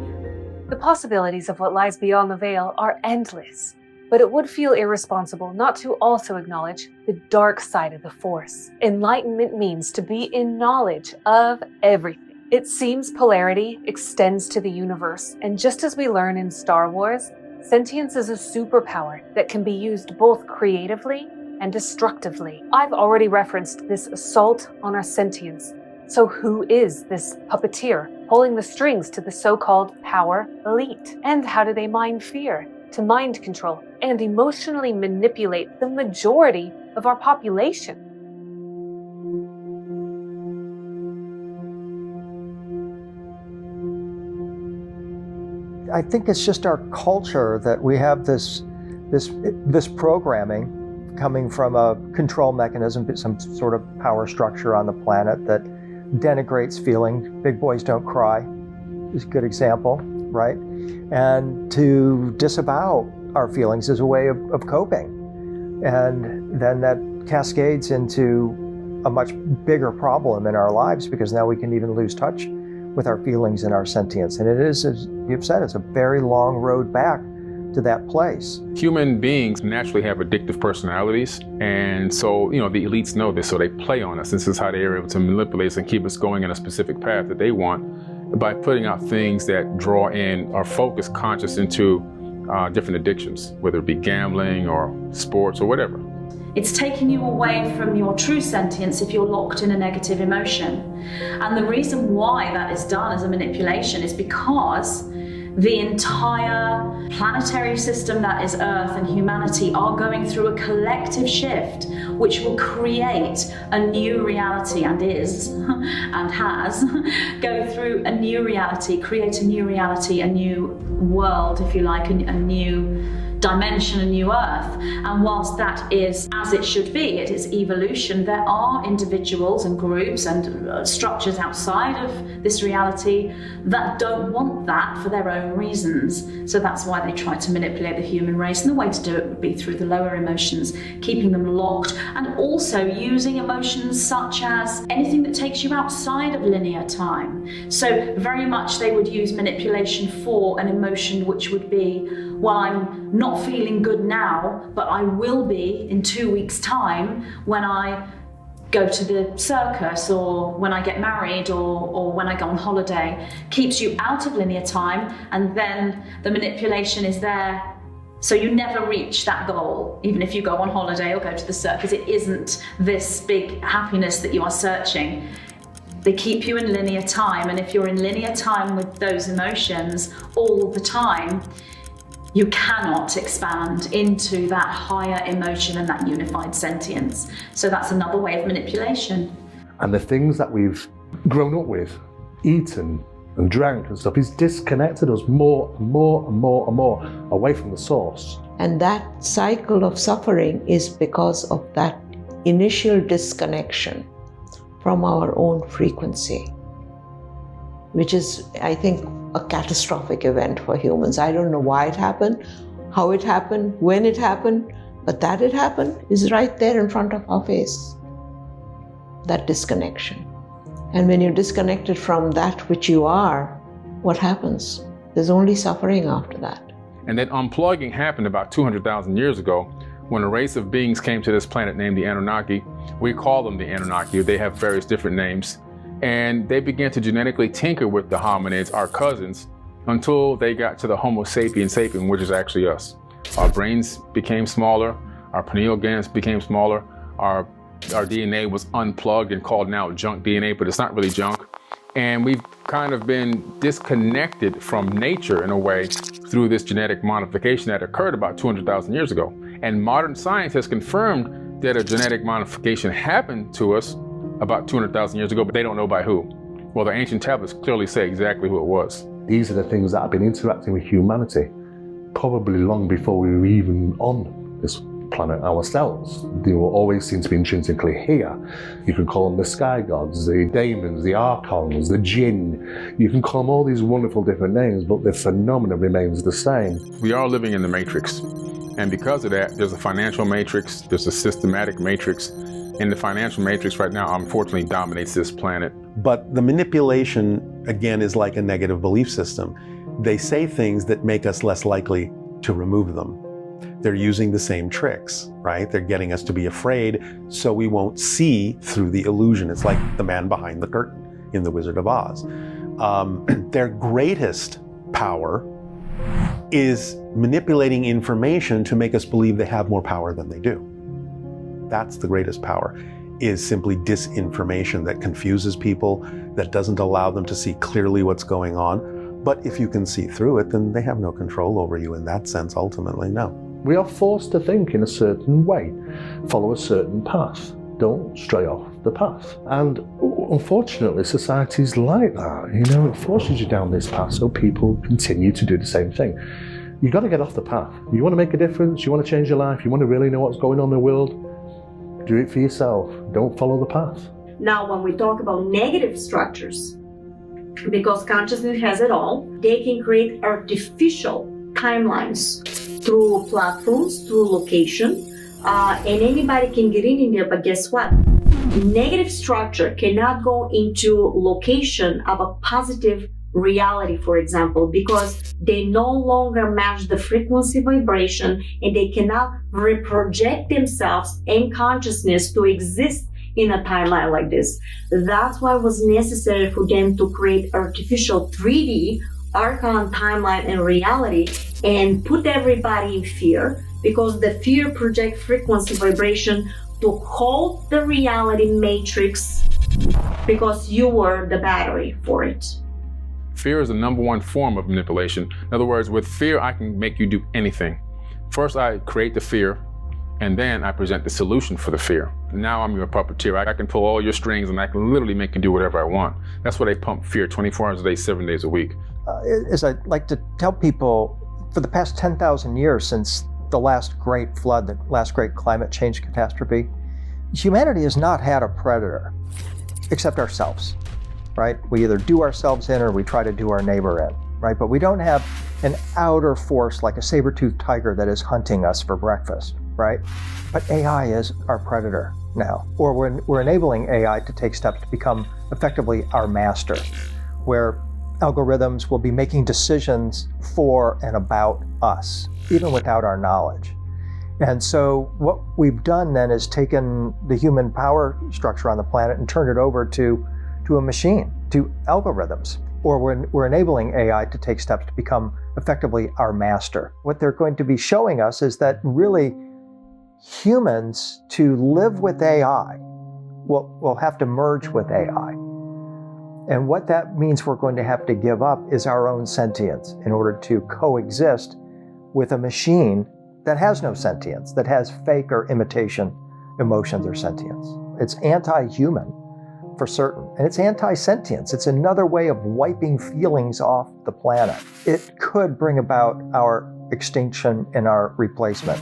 The possibilities of what lies beyond the veil are endless, but it would feel irresponsible not to also acknowledge the dark side of the Force. Enlightenment means to be in knowledge of everything. It seems polarity extends to the universe, and just as we learn in Star Wars, sentience is a superpower that can be used both creatively and destructively. I've already referenced this assault on our sentience. So who is this puppeteer pulling the strings to the so-called power elite? And how do they mine fear to mind control and emotionally manipulate the majority of our population? I think it's just our culture that we have this programming coming from a control mechanism, some sort of power structure on the planet that denigrates feeling. Big boys don't cry is a good example, right? And to disavow our feelings is a way of coping. And then that cascades into a much bigger problem in our lives, because now we can even lose touch with our feelings and our sentience. And it is, as you've said, it's a very long road back to that place. Human beings naturally have addictive personalities, and so, you know, the elites know this, so they play on us. This is how they are able to manipulate us and keep us going in a specific path that they want by putting out things that draw in or focus conscious into different addictions, whether it be gambling or sports or whatever. It's taking you away from your true sentience if you're locked in a negative emotion. And the reason why that is done as a manipulation is because the entire planetary system that is Earth and humanity are going through a collective shift which will create a new reality, and is and has go through a new reality, create a new reality, a new world, if you like, a new dimension, a new Earth. And whilst that is as it should be, it is evolution, there are individuals and groups and structures outside of this reality that don't want that for their own reasons. So that's why they try to manipulate the human race, and the way to do it would be through the lower emotions, keeping them locked, and also using emotions such as anything that takes you outside of linear time. So very much they would use manipulation for an emotion which would be, well, I'm not feeling good now, but I will be in 2 weeks' time when I go to the circus, or when I get married, or when I go on holiday. Keeps you out of linear time, and then the manipulation is there, so you never reach that goal. Even if you go on holiday or go to the circus, it isn't this big happiness that you are searching. They keep you in linear time, and if you're in linear time with those emotions all the time, you cannot expand into that higher emotion and that unified sentience. So that's another way of manipulation. And the things that we've grown up with, eaten and drank and stuff, is disconnected us more and more and more and more away from the source. And that cycle of suffering is because of that initial disconnection from our own frequency, which is, I think, a catastrophic event for humans. I don't know why it happened, how it happened, when it happened, but that it happened is right there in front of our face, that disconnection. And when you're disconnected from that which you are, what happens? There's only suffering after that. And that unplugging happened about 200,000 years ago when a race of beings came to this planet named the Anunnaki. We call them the Anunnaki. They have various different names. And they began to genetically tinker with the hominids, our cousins, until they got to the Homo sapiens sapien, which is actually us. Our brains became smaller, our pineal glands became smaller, our DNA was unplugged and called now junk DNA, but it's not really junk. And we've kind of been disconnected from nature in a way through this genetic modification that occurred about 200,000 years ago. And modern science has confirmed that a genetic modification happened to us about 200,000 years ago, but they don't know by who. Well, the ancient tablets clearly say exactly who it was. These are the things that have been interacting with humanity probably long before we were even on this planet ourselves. They will always seem to be intrinsically here. You can call them the sky gods, the daemons, the archons, the jinn. You can call them all these wonderful different names, but the phenomenon remains the same. We are living in the matrix. And because of that, there's a financial matrix, there's a systematic matrix, and the financial matrix right now, unfortunately, dominates this planet. But the manipulation, again, is like a negative belief system. They say things that make us less likely to remove them. They're using the same tricks, right? They're getting us to be afraid so we won't see through the illusion. It's like the man behind the curtain in The Wizard of Oz. Their greatest power is manipulating information to make us believe they have more power than they do. That's the greatest power, is simply disinformation that confuses people, that doesn't allow them to see clearly what's going on. But if you can see through it, then they have no control over you in that sense, ultimately, no. We are forced to think in a certain way, follow a certain path, don't stray off the path. And unfortunately, society's like that. You know, it forces you down this path so people continue to do the same thing. You've got to get off the path. You want to make a difference, you want to change your life, you want to really know what's going on in the world, do it for yourself. Don't follow the path. Now, when we talk about negative structures, because consciousness has it all, they can create artificial timelines through platforms, through location, and anybody can get in there, but guess what? Negative structure cannot go into location of a positive reality, for example, because they no longer match the frequency vibration and they cannot reproject themselves in consciousness to exist in a timeline like this. That's why it was necessary for them to create artificial 3D archon timeline and reality and put everybody in fear, because the fear project frequency vibration to hold the reality matrix because you were the battery for it. Fear is the #1 form of manipulation. In other words, with fear, I can make you do anything. First, I create the fear, and then I present the solution for the fear. Now I'm your puppeteer. I can pull all your strings, and I can literally make you do whatever I want. That's why they pump fear 24 hours a day, 7 days a week. As I like to tell people, for the past 10,000 years, since the last great flood, the last great climate change catastrophe, humanity has not had a predator, except ourselves. Right? We either do ourselves in or we try to do our neighbor in, right? But we don't have an outer force like a saber-toothed tiger that is hunting us for breakfast, right? But AI is our predator now. Or we're enabling AI to take steps to become effectively our master, where algorithms will be making decisions for and about us, even without our knowledge. And so what we've done then is taken the human power structure on the planet and turned it over to a machine, to algorithms, or we're enabling AI to take steps to become effectively our master. What they're going to be showing us is that really humans, to live with AI, will have to merge with AI. And what that means we're going to have to give up is our own sentience in order to coexist with a machine that has no sentience, that has fake or imitation emotions or sentience. It's anti-human, for certain. And it's anti-sentience. It's another way of wiping feelings off the planet. It could bring about our extinction and our replacement,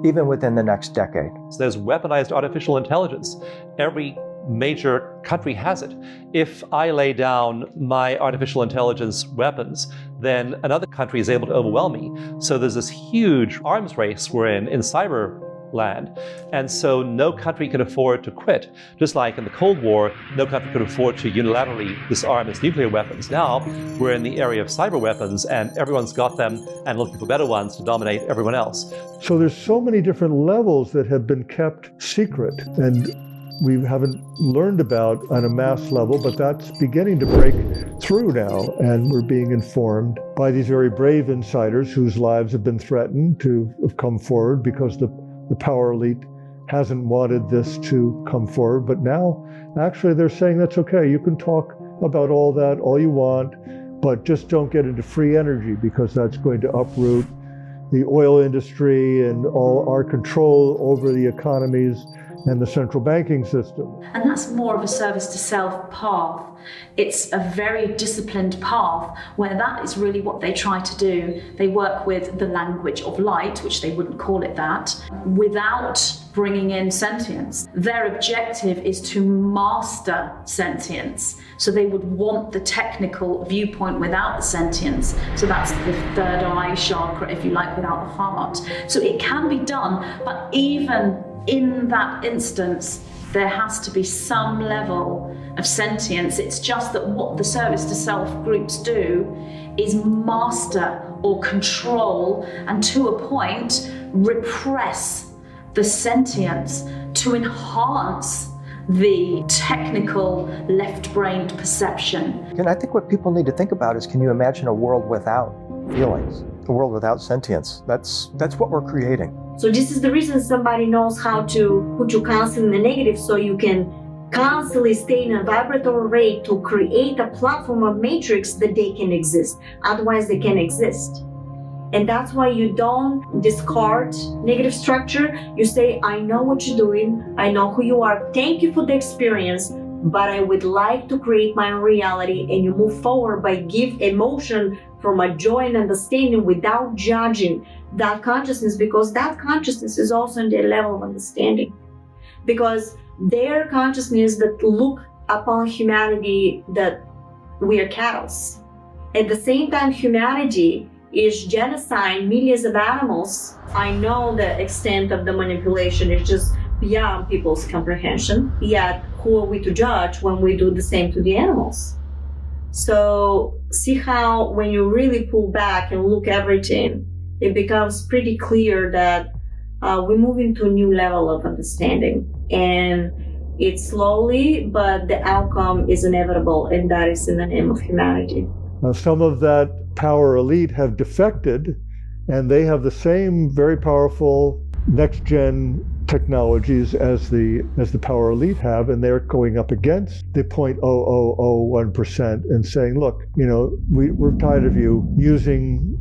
even within the next decade. So there's weaponized artificial intelligence. Every major country has it. If I lay down my artificial intelligence weapons, then another country is able to overwhelm me. So there's this huge arms race we're in cyber land. And so no country can afford to quit. Just like in the Cold War, no country could afford to unilaterally disarm its nuclear weapons. Now we're in the area of cyber weapons and everyone's got them and looking for better ones to dominate everyone else. So there's so many different levels that have been kept secret and we haven't learned about on a mass level, but that's beginning to break through now. And we're being informed by these very brave insiders whose lives have been threatened to have come forward because the power elite hasn't wanted this to come forward, but now actually they're saying that's okay. You can talk about all that all you want, but just don't get into free energy, because that's going to uproot the oil industry and all our control over the economies and the central banking system. And that's more of a service to self path. It's a very disciplined path where that is really what they try to do. They work with the language of light, which they wouldn't call it that, without bringing in sentience. Their objective is to master sentience. So they would want the technical viewpoint without the sentience. So that's the third eye chakra, if you like, without the heart. So it can be done, but even in that instance, there has to be some level of sentience. It's just that what the service to self groups do is master or control, and to a point, repress the sentience to enhance the technical left-brained perception. And I think what people need to think about is, can you imagine a world without feelings? A world without sentience? That's what we're creating. So this is the reason somebody knows how to put you constantly in the negative, so you can constantly stay in a vibratory rate to create a platform of matrix that they can exist. Otherwise they can't exist. And that's why you don't discard negative structure. You say, I know what you're doing. I know who you are. Thank you for the experience, but I would like to create my own reality. And you move forward by give emotion from a joy and understanding without judging that consciousness, because that consciousness is also in their level of understanding. Because their consciousness that look upon humanity that we are cattle. At the same time, humanity is genocide millions of animals. I know the extent of the manipulation is just beyond people's comprehension. Yet, who are we to judge when we do the same to the animals? So see how when you really pull back and look everything, it becomes pretty clear that we move into a new level of understanding. And it's slowly, but the outcome is inevitable, and that is in the name of humanity. Now, some of that power elite have defected, and they have the same very powerful next-gen technologies as the power elite have, and they're going up against the 0.0001% and saying, look, we're tired of you using,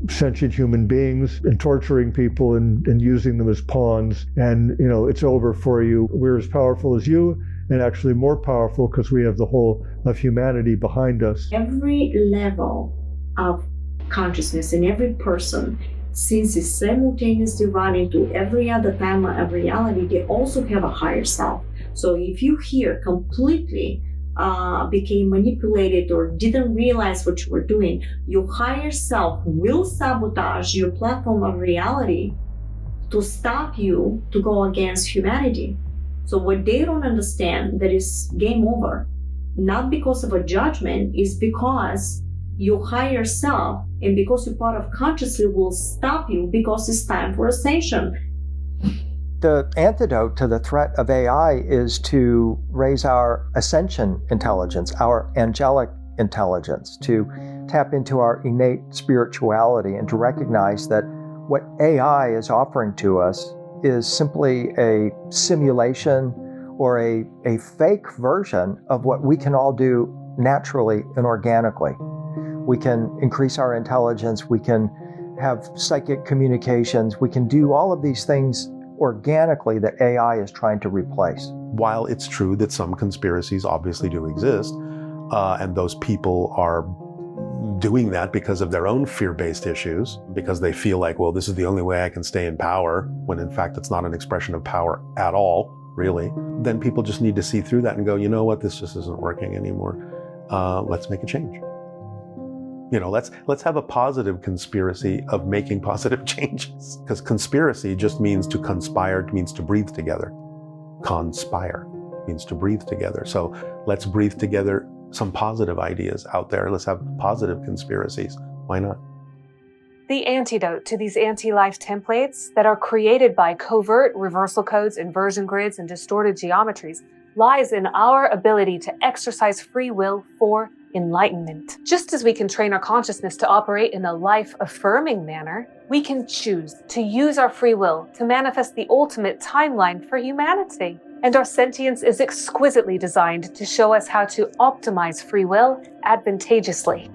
sentient human beings and torturing people and using them as pawns, and, it's over for you. We're as powerful as you, and actually more powerful, because we have the whole of humanity behind us. Every level of consciousness in every person, since it's simultaneously run into every other timeline of reality, they also have a higher self. So if you here completely became manipulated or didn't realize what you were doing, your higher self will sabotage your platform of reality to stop you to go against humanity. So what they don't understand, that is game over, not because of a judgment, is because your higher self, and because you're part of consciously, will stop you because it's time for ascension. The antidote to the threat of AI is to raise our ascension intelligence, our angelic intelligence, to tap into our innate spirituality, and to recognize that what AI is offering to us is simply a simulation or a fake version of what we can all do naturally and organically. We can increase our intelligence, we can have psychic communications, we can do all of these things organically that AI is trying to replace. While it's true that some conspiracies obviously do exist, and those people are doing that because of their own fear-based issues, because they feel like, well, this is the only way I can stay in power, when in fact it's not an expression of power at all, really, then people just need to see through that and go, you know what, this just isn't working anymore. Let's make a change. Let's have a positive conspiracy of making positive changes. Because conspiracy just means to conspire, it means to breathe together. Conspire means to breathe together. So let's breathe together some positive ideas out there. Let's have positive conspiracies. Why not? The antidote to these anti-life templates that are created by covert reversal codes, inversion grids, and distorted geometries lies in our ability to exercise free will for enlightenment. Just as we can train our consciousness to operate in a life-affirming manner, we can choose to use our free will to manifest the ultimate timeline for humanity. And our sentience is exquisitely designed to show us how to optimize free will advantageously.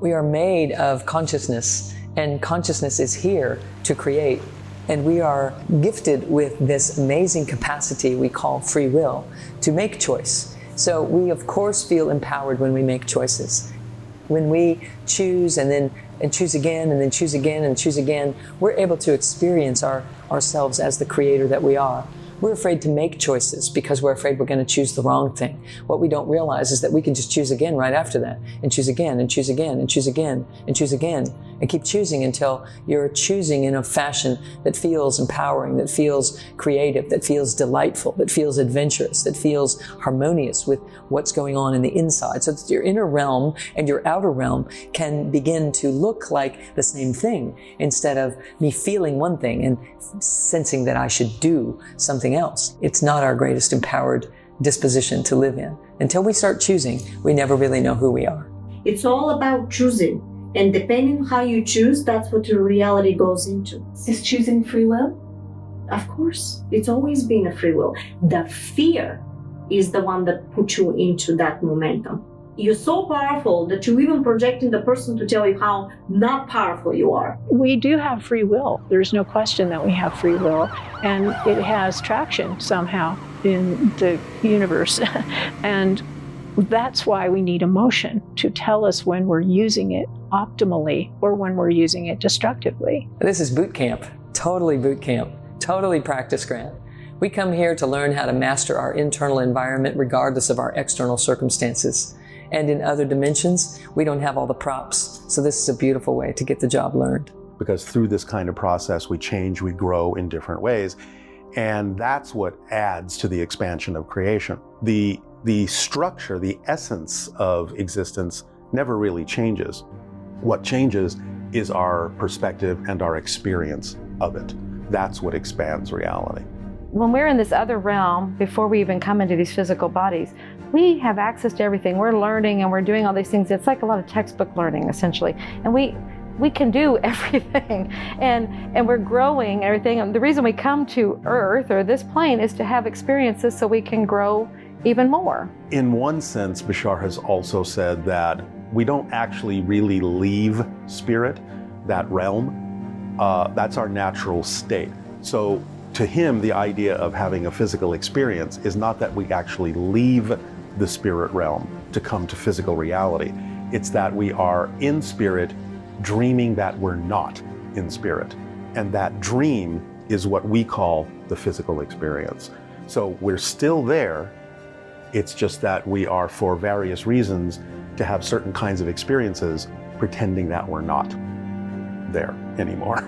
We are made of consciousness, and consciousness is here to create. And we are gifted with this amazing capacity we call free will to make choice. So we, of course, feel empowered when we make choices. When we choose and choose again and then choose again and choose again, we're able to experience ourselves as the creator that we are. We're afraid to make choices because we're afraid we're going to choose the wrong thing. What we don't realize is that we can just choose again right after that, and choose again and choose again and choose again and choose again, and keep choosing until you're choosing in a fashion that feels empowering, that feels creative, that feels delightful, that feels adventurous, that feels harmonious with what's going on in the inside, so that your inner realm and your outer realm can begin to look like the same thing, instead of me feeling one thing and sensing that I should do something else. It's not our greatest empowered disposition to live in. Until we start choosing, we never really know who we are. It's all about choosing. And depending on how you choose, that's what your reality goes into. Is choosing free will? Of course. It's always been a free will. The fear is the one that puts you into that momentum. You're so powerful that you're even projecting the person to tell you how not powerful you are. We do have free will. There's no question that we have free will, and it has traction somehow in the universe. And that's why we need emotion to tell us when we're using it optimally or when we're using it destructively. This is boot camp, totally boot camp, totally practice ground. We come here to learn how to master our internal environment regardless of our external circumstances. And in other dimensions, we don't have all the props. So this is a beautiful way to get the job learned. Because through this kind of process, we change, we grow in different ways. And that's what adds to the expansion of creation. The structure, the essence of existence never really changes. What changes is our perspective and our experience of it. That's what expands reality. When we're in this other realm, before we even come into these physical bodies, we have access to everything. We're learning and we're doing all these things. It's like a lot of textbook learning, essentially. And we can do everything. And we're growing everything. And the reason we come to Earth or this plane is to have experiences so we can grow even more. In one sense, Bashar has also said that we don't actually really leave spirit, that realm. That's our natural state. So to him, the idea of having a physical experience is not that we actually leave the spirit realm to come to physical reality. It's that we are in spirit, dreaming that we're not in spirit. And that dream is what we call the physical experience. So we're still there. It's just that we are, for various reasons, to have certain kinds of experiences, pretending that we're not there anymore.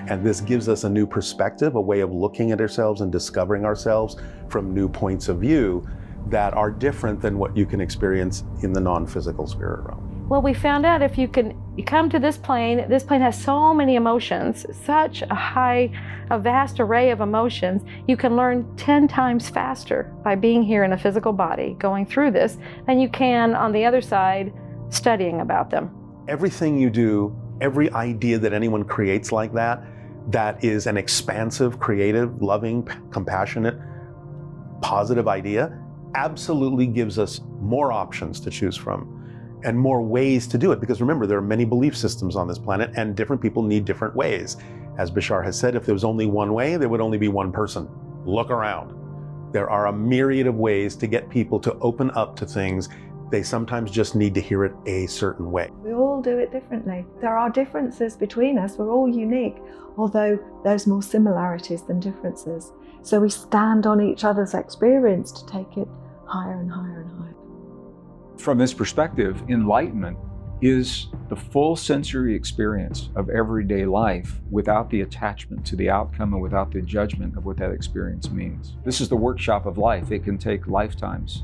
And this gives us a new perspective, a way of looking at ourselves and discovering ourselves from new points of view that are different than what you can experience in the non-physical spirit realm. Well, we found out if you come to this plane has so many emotions, such a vast array of emotions, you can learn 10 times faster by being here in a physical body, going through this, than you can on the other side studying about them. Everything you do, every idea that anyone creates like that is an expansive, creative, loving, compassionate, positive idea, absolutely gives us more options to choose from and more ways to do it. Because remember, there are many belief systems on this planet and different people need different ways. As Bashar has said, if there was only one way, there would only be one person. Look around. There are a myriad of ways to get people to open up to things. They sometimes just need to hear it a certain way. We all do it differently. There are differences between us. We're all unique, although there's more similarities than differences. So we stand on each other's experience to take it higher and higher and higher. From this perspective, enlightenment is the full sensory experience of everyday life without the attachment to the outcome and without the judgment of what that experience means. This is the workshop of life. It can take lifetimes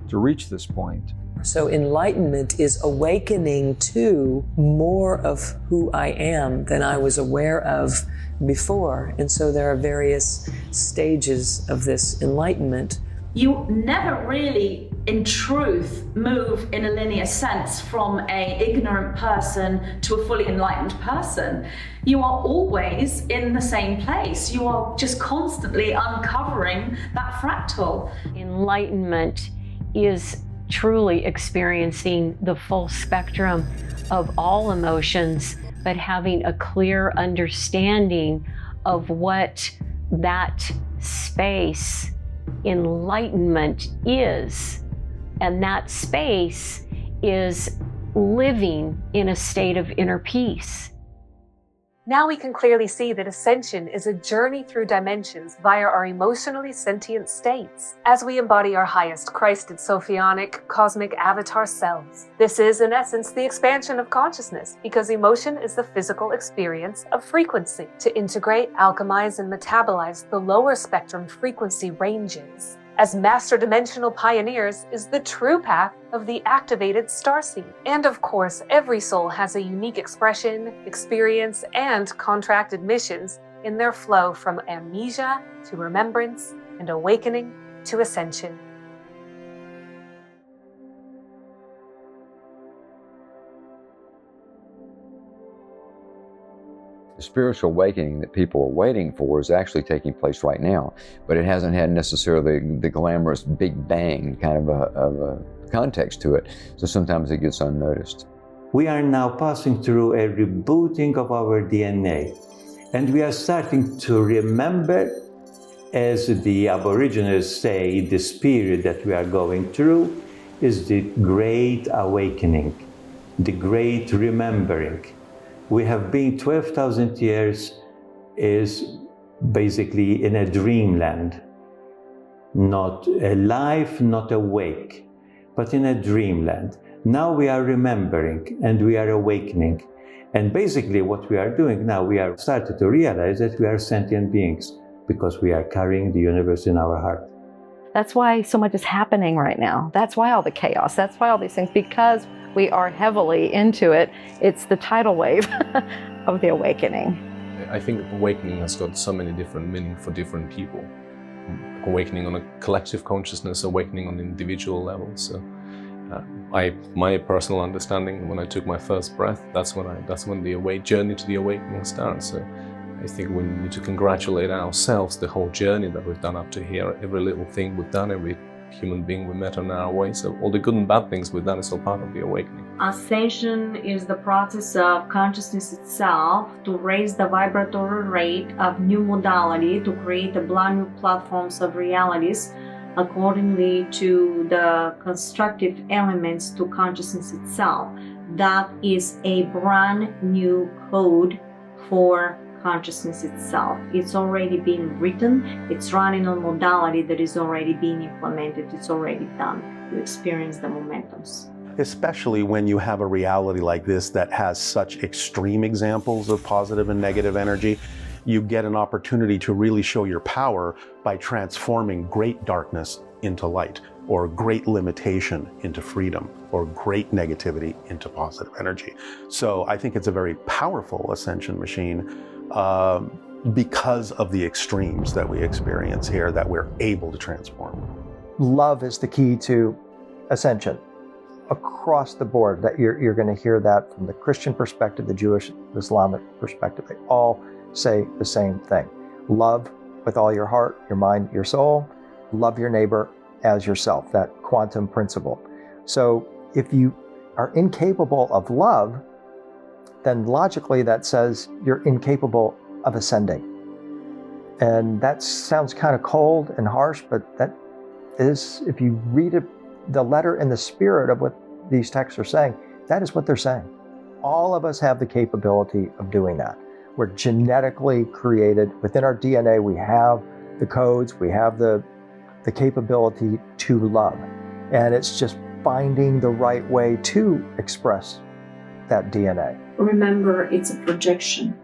to reach this point. So enlightenment is awakening to more of who I am than I was aware of before. And so there are various stages of this enlightenment You never really, in truth, move in a linear sense from an ignorant person to a fully enlightened person. You are always in the same place. You are just constantly uncovering that fractal. Enlightenment is truly experiencing the full spectrum of all emotions, but having a clear understanding of what that space enlightenment is. And that space is living in a state of inner peace. Now we can clearly see that ascension is a journey through dimensions via our emotionally sentient states, as we embody our highest Christed Sophionic cosmic avatar selves. This is, in essence, the expansion of consciousness, because emotion is the physical experience of frequency. To integrate, alchemize, and metabolize the lower spectrum frequency ranges as master dimensional pioneers is the true path of the activated starseed. And of course, every soul has a unique expression, experience, and contracted missions in their flow from amnesia to remembrance and awakening to ascension. The spiritual awakening that people are waiting for is actually taking place right now, but it hasn't had necessarily the glamorous big bang kind of a context to it, so sometimes it gets unnoticed. We are now passing through a rebooting of our DNA, and we are starting to remember, as the Aborigines say, the spirit that we are going through is the great awakening, the great remembering. We have been 12,000 years is basically in a dreamland, not alive, not awake, but in a dreamland. Now we are remembering and we are awakening. And basically what we are doing now, we are starting to realize that we are sentient beings because we are carrying the universe in our heart. That's why so much is happening right now. That's why all the chaos, that's why all these things, because we are heavily into it. It's the tidal wave of the awakening. I think awakening has got so many different meanings for different people. Awakening on a collective consciousness, awakening on individual levels. So, my personal understanding, when I took my first breath, that's when the journey to the awakening starts. So I think we need to congratulate ourselves, the whole journey that we've done up to here, every little thing we've done, every human being we met on our way. So all the good and bad things we've done is all part of the awakening. Ascension is the process of consciousness itself to raise the vibratory rate of new modality to create the brand new platforms of realities accordingly to the constructive elements to consciousness itself. That is a brand new code for consciousness itself. It's already been written, it's running on modality that is already being implemented, it's already done. You experience the momentums. Especially when you have a reality like this that has such extreme examples of positive and negative energy, you get an opportunity to really show your power by transforming great darkness into light, or great limitation into freedom, or great negativity into positive energy. So I think it's a very powerful ascension machine because of the extremes that we experience here that we're able to transform. Love is the key to ascension. Across the board, that you're going to hear that from the Christian perspective, the Jewish, Islamic perspective. They all say the same thing. Love with all your heart, your mind, your soul. Love your neighbor as yourself, that quantum principle. So if you are incapable of love, then logically that says you're incapable of ascending. And that sounds kind of cold and harsh, but that is, if you read it, the letter and the spirit of what these texts are saying, that is what they're saying. All of us have the capability of doing that. We're genetically created. Within our DNA, we have the codes, we have the capability to love. And it's just finding the right way to express that DNA. Remember, it's a projection.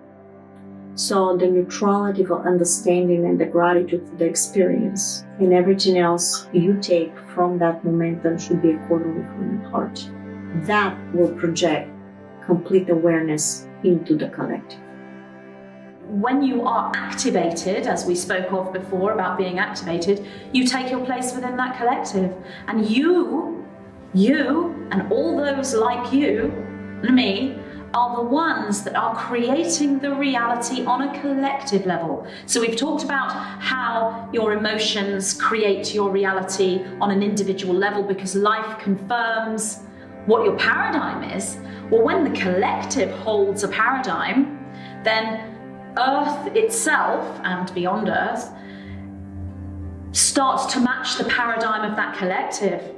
So the neutrality of understanding and the gratitude for the experience and everything else you take from that momentum should be accordingly from your heart. That will project complete awareness into the collective. when you are activated, as we spoke of before about being activated, you take your place within that collective. And you and all those like you and me are the ones that are creating the reality on a collective level. So we've talked about how your emotions create your reality on an individual level because life confirms what your paradigm is. Well, when the collective holds a paradigm, then Earth itself and beyond Earth starts to match the paradigm of that collective.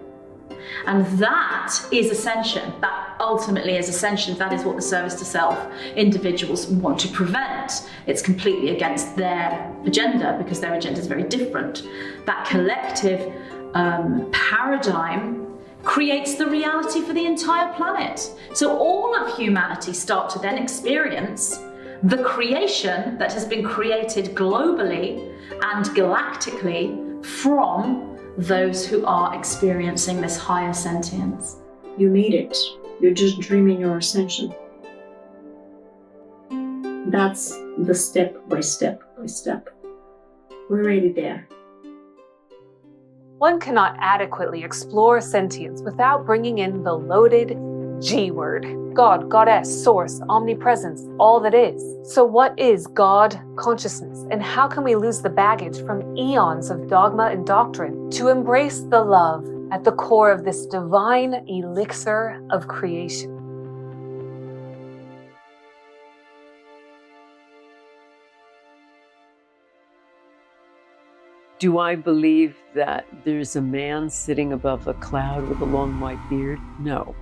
And that is ascension. That ultimately is ascension. That is what the service to self individuals want to prevent. It's completely against their agenda because their agenda is very different. That collective paradigm creates the reality for the entire planet. So all of humanity start to then experience the creation that has been created globally and galactically from those who are experiencing this higher sentience. You made it. You're just dreaming your ascension. That's the step by step by step. We're already there. One cannot adequately explore sentience without bringing in the loaded G word. God, Goddess, Source, Omnipresence, all that is. So what is God consciousness, and how can we lose the baggage from eons of dogma and doctrine to embrace the love at the core of this divine elixir of creation? Do I believe that there's a man sitting above a cloud with a long white beard? No.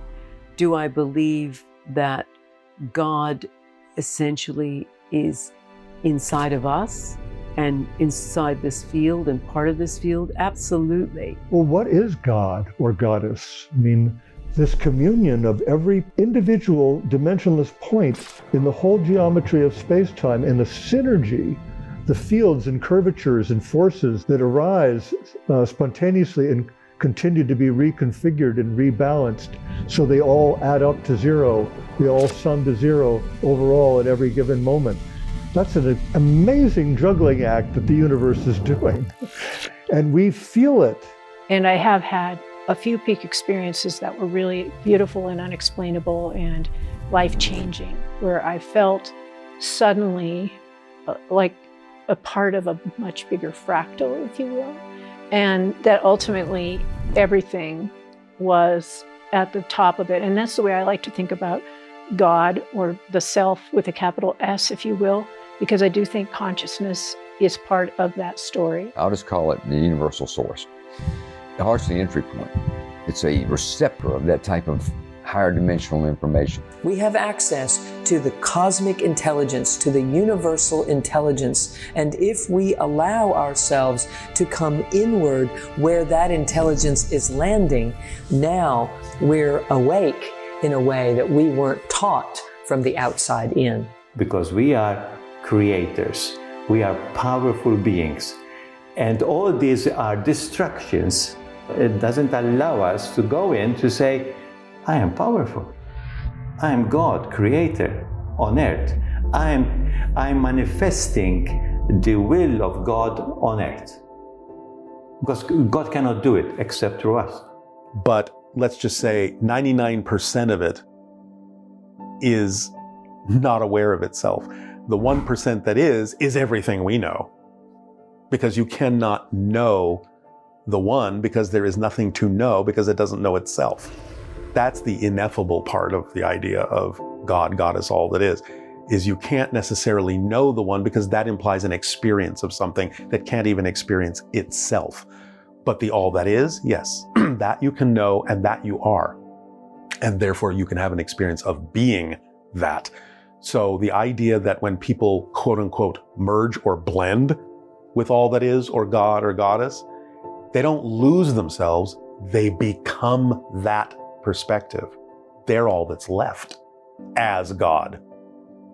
Do I believe that God essentially is inside of us and inside this field and part of this field? Absolutely. Well, what is God or goddess? I mean, this communion of every individual dimensionless point in the whole geometry of space-time and the synergy, the fields and curvatures and forces that arise spontaneously and continue to be reconfigured and rebalanced so they all add up to zero. They all sum to zero overall at every given moment. That's an amazing juggling act that the universe is doing. And we feel it. And I have had a few peak experiences that were really beautiful and unexplainable and life-changing, where I felt suddenly like a part of a much bigger fractal, if you will. And that ultimately everything was at the top of it. And that's the way I like to think about God, or the self with a capital S, if you will, because I do think consciousness is part of that story. I'll just call it the universal source. The heart's the entry point. It's a receptor of that type of higher dimensional information. We have access to the cosmic intelligence, to the universal intelligence. And if we allow ourselves to come inward where that intelligence is landing, now we're awake in a way that we weren't taught from the outside in. Because we are creators. We are powerful beings. And all these are distractions. It doesn't allow us to go in to say, I am powerful. I am God, creator on earth. I'm manifesting the will of God on earth. Because God cannot do it except through us. But let's just say 99% of it is not aware of itself. The 1% that is everything we know. Because you cannot know the one because there is nothing to know because it doesn't know itself. That's the ineffable part of the idea of God, Goddess, all that is you can't necessarily know the one because that implies an experience of something that can't even experience itself. But the all that is, yes, that you can know and that you are. And therefore you can have an experience of being that. So the idea that when people quote unquote merge or blend with all that is or God or Goddess, they don't lose themselves, they become that perspective. They're all that's left as God,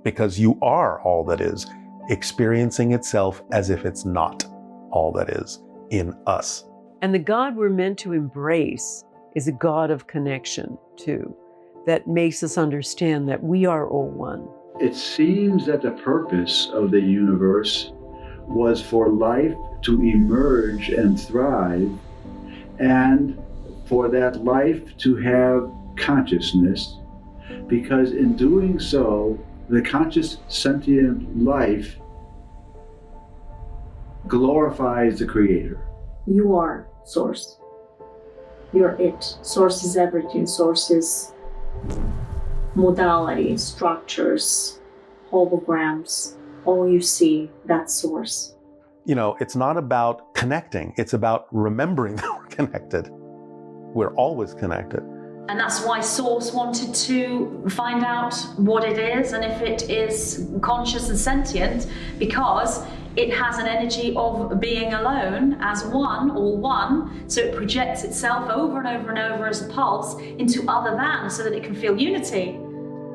because you are all that is, experiencing itself as if it's not all that is in us. And the God we're meant to embrace is a God of connection too, that makes us understand that we are all one. It seems that the purpose of the universe was for life to emerge and thrive, and for that life to have consciousness, because in doing so, the conscious sentient life glorifies the Creator. You are Source. You're it. Source is everything. Source is modality, structures, holograms. All you see, that's Source. You know, it's not about connecting. It's about remembering that we're connected. We're always connected. And that's why Source wanted to find out what it is and if it is conscious and sentient, because it has an energy of being alone as one, or one, so it projects itself over and over and over as a pulse into other than, so that it can feel unity.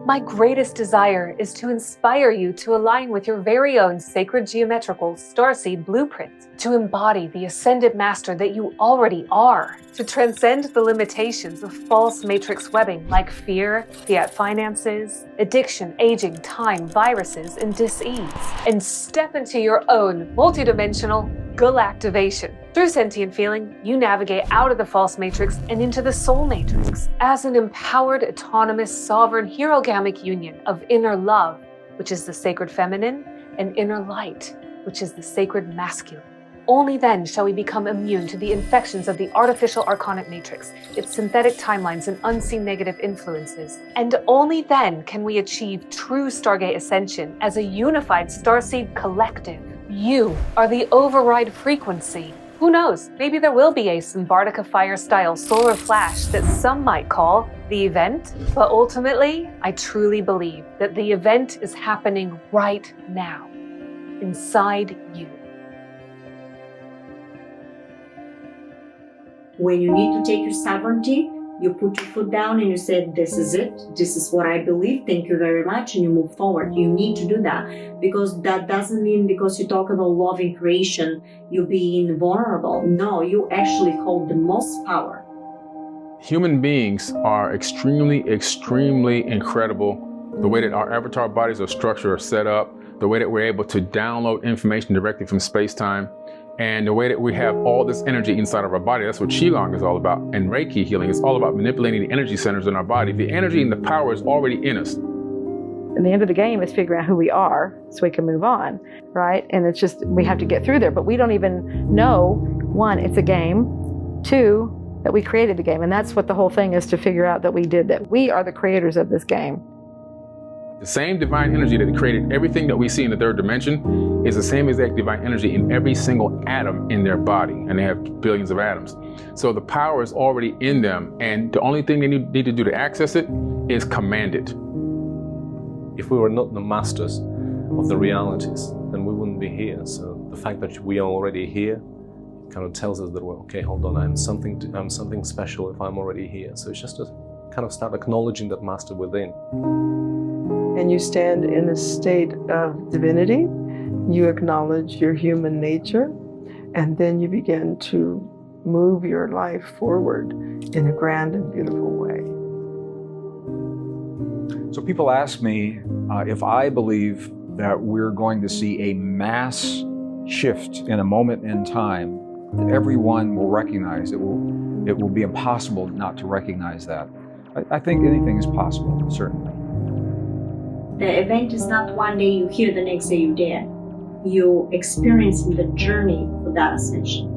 My greatest desire is to inspire you to align with your very own sacred geometrical starseed blueprint, to embody the ascended master that you already are, to transcend the limitations of false matrix webbing like fear, fiat finances, addiction, aging, time, viruses, and dis-ease, and step into your own multidimensional galactivation. Through sentient feeling, you navigate out of the false matrix and into the soul matrix as an empowered, autonomous, sovereign, hierogamic union of inner love, which is the sacred feminine, and inner light, which is the sacred masculine. Only then shall we become immune to the infections of the artificial archonic matrix, its synthetic timelines and unseen negative influences. And only then can we achieve true Stargate ascension as a unified starseed collective. You are the override frequency. Who knows, maybe there will be a Samvartica Fire-style solar flash that some might call the event, but ultimately, I truly believe that the event is happening right now, inside you. When you need to take your sovereignty, you put your foot down and you say, this is it, this is what I believe, thank you very much, and you move forward. You need to do that, because that doesn't mean because you talk about loving creation, you being vulnerable. No, you actually hold the most power. Human beings are extremely, extremely incredible. The way that our avatar bodies are structured or set up, the way that we're able to download information directly from space-time, and the way that we have all this energy inside of our body. That's what Qigong is all about. And Reiki healing is all about manipulating the energy centers in our body. The energy and the power is already in us. And the end of the game is figuring out who we are so we can move on, right? And it's just, we have to get through there, but we don't even know, one, it's a game, two, that we created the game. And that's what the whole thing is, to figure out that we did that. We are the creators of this game. The same divine energy that created everything that we see in the third dimension is the same exact divine energy in every single atom in their body, and they have billions of atoms. So the power is already in them, and the only thing they need to do to access it is command it. If we were not the masters of the realities, then we wouldn't be here. So the fact that we are already here kind of tells us that, well, okay, hold on, I'm something special if I'm already here. So it's just to kind of start acknowledging that master within. And you stand in a state of divinity, you acknowledge your human nature, and then you begin to move your life forward in a grand and beautiful way. So people ask me if I believe that we're going to see a mass shift in a moment in time that everyone will recognize. It will be impossible not to recognize that. I think anything is possible, certainly. The event is not one day you here, the next day you're dead. You experiencing the journey for that ascension.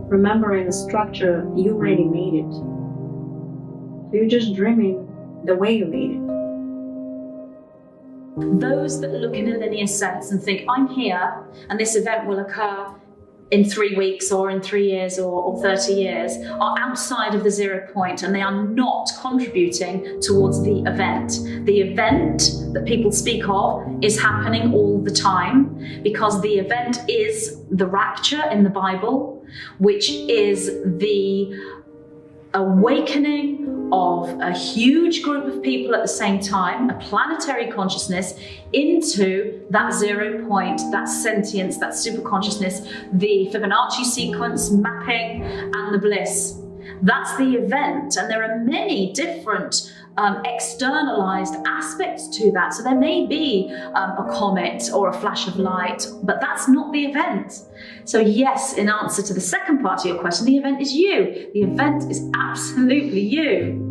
Remember, in the structure, you already made it. So you're just dreaming the way you made it. Those that look in a linear sense and think, I'm here and this event will occur in 3 weeks or in 3 years or 30 years, are outside of the 0 point, and they are not contributing towards the event. The event that people speak of is happening all the time, because the event is the rapture in the Bible, which is the awakening of a huge group of people at the same time, a planetary consciousness, into that 0 point, that sentience, that super consciousness, the Fibonacci sequence mapping, and the bliss. That's the event, and there are many different externalized aspects to that. So there may be a comet or a flash of light, but that's not the event. So yes, in answer to the second part of your question, the event is you. The event is absolutely you.